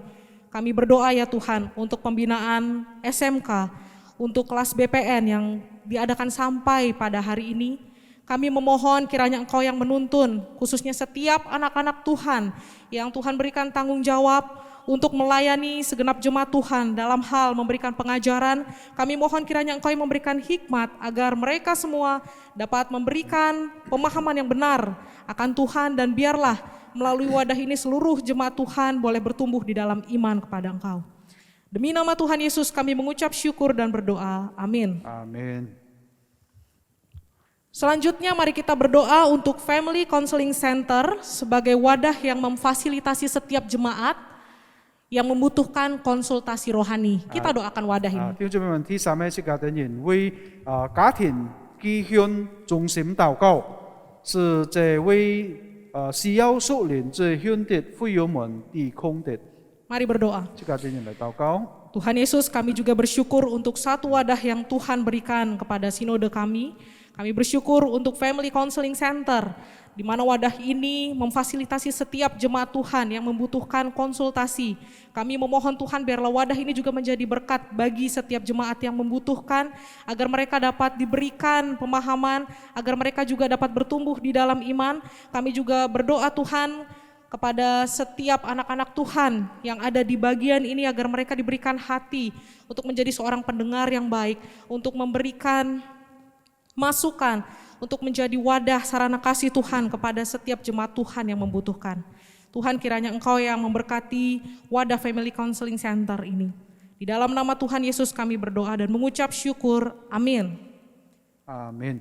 Kami berdoa ya Tuhan untuk pembinaan SMK, untuk kelas BPN yang diadakan sampai pada hari ini. Kami memohon kiranya Engkau yang menuntun, khususnya setiap anak-anak Tuhan yang Tuhan berikan tanggung jawab untuk melayani segenap jemaat Tuhan dalam hal memberikan pengajaran. Kami mohon kiranya Engkau yang memberikan hikmat agar mereka semua dapat memberikan pemahaman yang benar akan Tuhan, dan biarlah melalui wadah ini seluruh jemaat Tuhan boleh bertumbuh di dalam iman kepada Engkau. Demi nama Tuhan Yesus kami mengucap syukur dan berdoa. Amin. Amin. Selanjutnya mari kita berdoa untuk Family Counseling Center sebagai wadah yang memfasilitasi setiap jemaat yang membutuhkan konsultasi rohani. Kita doakan wadah ini. 弟兄姊妹们，第三位是家等人为家庭基训中心祷告，是这位需要属灵之训的会友们提供的。 Mari berdoa. 这个等人来祷告。 Tuhan Yesus, kami juga bersyukur untuk satu wadah yang Tuhan berikan kepada sinode kami. Kami bersyukur untuk Family Counseling Center, di mana wadah ini memfasilitasi setiap jemaat Tuhan yang membutuhkan konsultasi. Kami memohon Tuhan biarlah wadah ini juga menjadi berkat bagi setiap jemaat yang membutuhkan, agar mereka dapat diberikan pemahaman, agar mereka juga dapat bertumbuh di dalam iman. Kami juga berdoa Tuhan kepada setiap anak-anak Tuhan yang ada di bagian ini, agar mereka diberikan hati untuk menjadi seorang pendengar yang baik, untuk memberikan masukan, untuk menjadi wadah sarana kasih Tuhan kepada setiap jemaat Tuhan yang membutuhkan. Tuhan, kiranya Engkau yang memberkati wadah Family Counseling Center ini. Di dalam nama Tuhan Yesus kami berdoa dan mengucap syukur. Amin. Amin.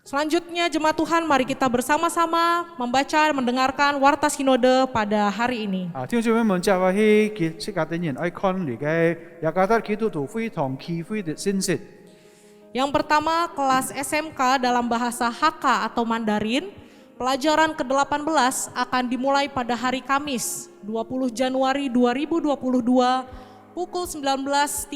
Selanjutnya jemaat Tuhan, mari kita bersama-sama membaca dan mendengarkan warta sinode pada hari ini. 弟兄姊妹们，接下去这个等人爱看你嘅雅加达基督徒会堂祈会的信息。 Yang pertama, kelas SMK dalam bahasa Hakka atau Mandarin, pelajaran ke-18 akan dimulai pada hari Kamis, 20 Januari 2022, pukul 19.30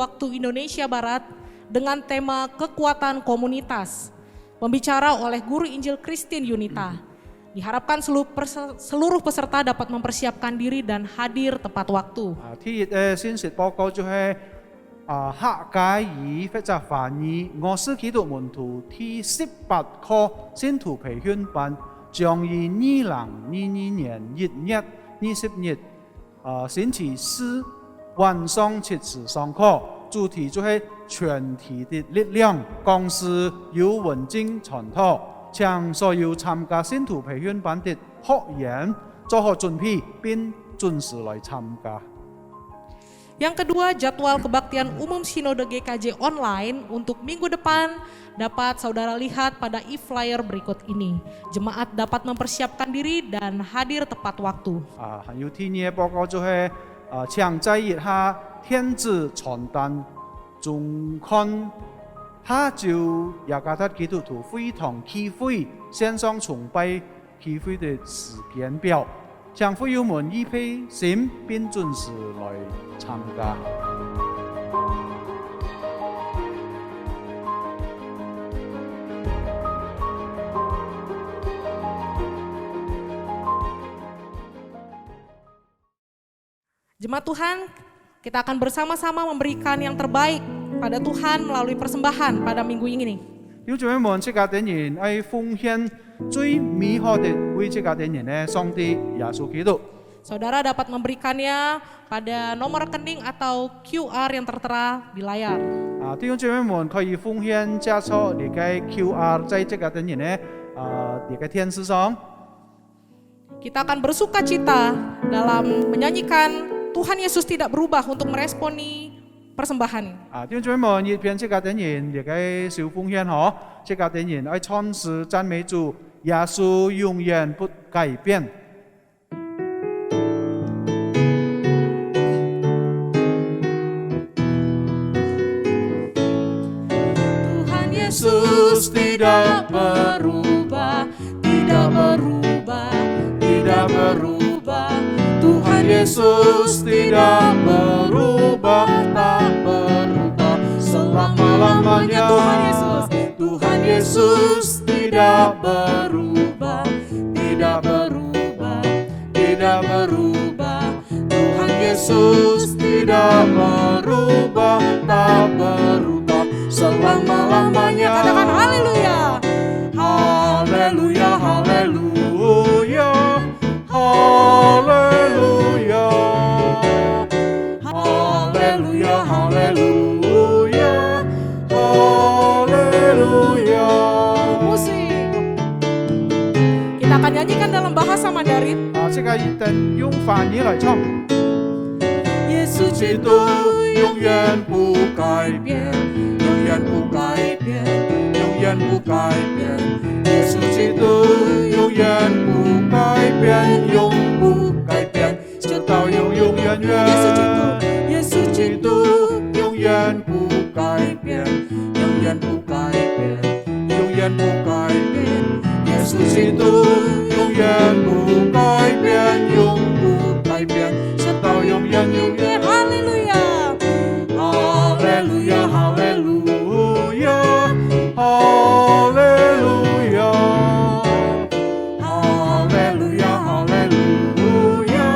waktu Indonesia Barat, dengan tema kekuatan komunitas. Pembicara oleh Guru Injil Christine Yunita. Diharapkan seluruh peserta dapat mempersiapkan diri dan hadir tepat waktu. 第一信息報告就係客家語或者翻譯我是基督門徒第18課信徒培訓班，將於2022年1月20日星期四晚上7時上課，主題就係全體的力量，講師由文靜傳道，請所有參加信徒培訓班的學員做好準備並準時來參加。 Yang kedua, jadwal kebaktian umum Sinode GKJ online untuk minggu depan dapat saudara lihat pada e-flyer berikut ini. Jemaat dapat mempersiapkan diri dan hadir tepat waktu. 有天嘅報告就係強制一下天子傳單，仲看下晝雅加達基督徒會堂祈會線上崇拜祈會的時間表。 向會友們預備心並準時來參加。Jemaat Tuhan, kita akan bersama-sama memberikan yang terbaik pada Tuhan melalui persembahan pada minggu ini. 弟兄姊妹們，即家點人愛奉獻最美好的為即家點人呢，上帝耶穌基督。 Saudara dapat memberikannya pada nomor rekening atau QR yang tertera di layar. 弟兄姊妹們可以奉獻加錯你嘅 QR 在即家點人呢，你嘅天使上。 Kita akan bersuka cita dalam menyanyikan Tuhan Yesus tidak berubah untuk meresponi persembahan. 弟兄姊妹們，熱片即家點人你嘅小奉獻嗬，即家點人愛唱詩讚美主，耶穌永遠不改變。 Tuhan Yesus tidak berubah, tidak berubah, tidak berubah. Tuhan Yesus tidak berubah, tak berubah selama-lamanya. Tuhan Yesus tidak berubah, tidak berubah, tidak berubah. Tuhan Yesus tidak berubah, tak berubah selama-lamanya. Katakan haleluya. Haleluya, haleluya, haleluya, haleluya, haleluya, haleluya. Musik. Kita akan nyanyikan dalam bahasa Mandarin. 这个一定用法语来唱。 Yesus 基督永远不改变，永远不改变，永远不改变。耶稣基督永远不改变，永不改变，直到永永远远。耶稣基督永远不改变，永远不改变，永远不改变。耶稣基督永远不改变，永不改变，直到永远永远。 haleluya. Haleluya, haleluya, haleluya, haleluya, haleluya,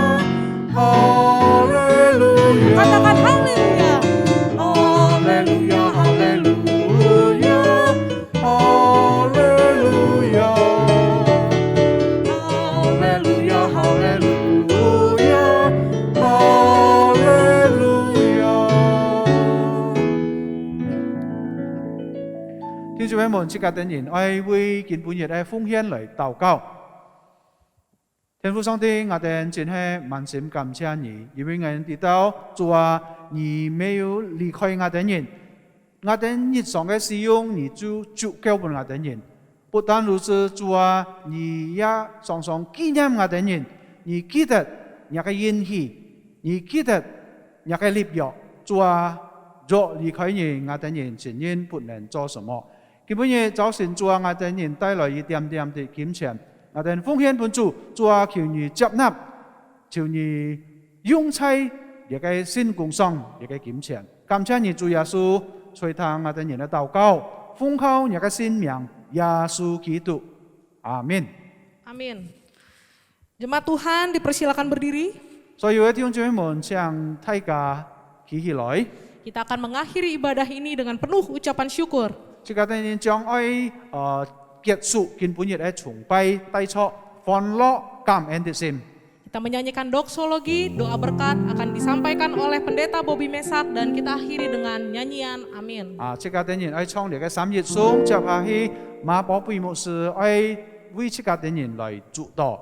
haleluya. Katakan haleluya. Haleluya, haleluya, haleluya, haleluya, haleluya, haleluya. 弟兄姊妹們，即家等人愛為見本日嘅奉獻嚟禱告。天父上帝，我哋真係滿心感謝你，因為我哋知道主啊，你沒有離開我哋人，我哋日常嘅使用，你就足夠俾我哋人。不但如此，主啊，你也常常紀念我哋人，你記得你嘅應許，你記得你嘅立約。主啊，若離開你，我哋人前人不能做什麼。今日早晨，主啊，我哋人帶來一點點的金錢。 我哋奉獻本主，主啊，求你接納，求你用在你嘅新工上，你嘅金錢。感謝你主耶穌垂聽我哋人嘅禱告，奉靠你嘅聖名，耶穌基督，阿門。 Amin. Jemaat Tuhan dipersilakan berdiri. 所以有弟兄姊妹們，請大家企起來， Kita akan mengakhiri ibadah ini dengan penuh ucapan syukur. 即係我哋將愛結束見本日嘅崇拜帶出歡樂感恩的心。 Kita menyanyikan doksologi, doa berkat akan disampaikan oleh Pendeta Bobby Mesak dan kita akhiri dengan nyanyian Amin. 即係等人愛唱嚟嘅三熱頌，接下去馬寶貝牧師愛為即係等人來祝禱。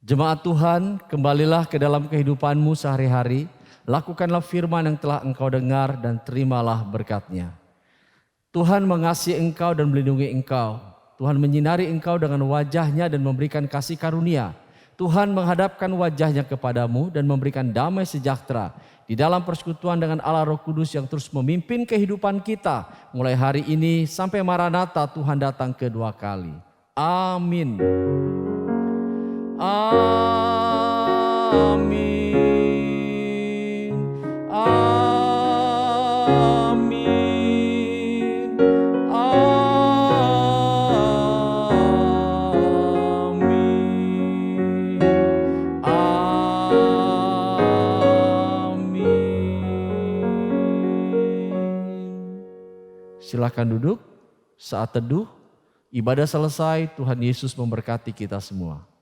Jemaat Jemaat Tuhan, kembalilah ke dalam kehidupanmu sehari-hari. Lakukanlah firman yang telah engkau dengar dan terimalah berkat-Nya. Tuhan mengasihi engkau dan melindungi engkau. Tuhan menyinari engkau dengan wajah-Nya dan memberikan kasih karunia. Tuhan menghadapkan wajah-Nya kepadamu dan memberikan damai sejahtera di dalam persekutuan dengan Allah Roh Kudus yang terus memimpin kehidupan kita mulai hari ini sampai Maranatha Tuhan datang kedua kali. Amin. Amin. Amin. Amin. Amin. Silakan duduk. Saat teduh, ibadah selesai, Tuhan Yesus memberkati kita semua.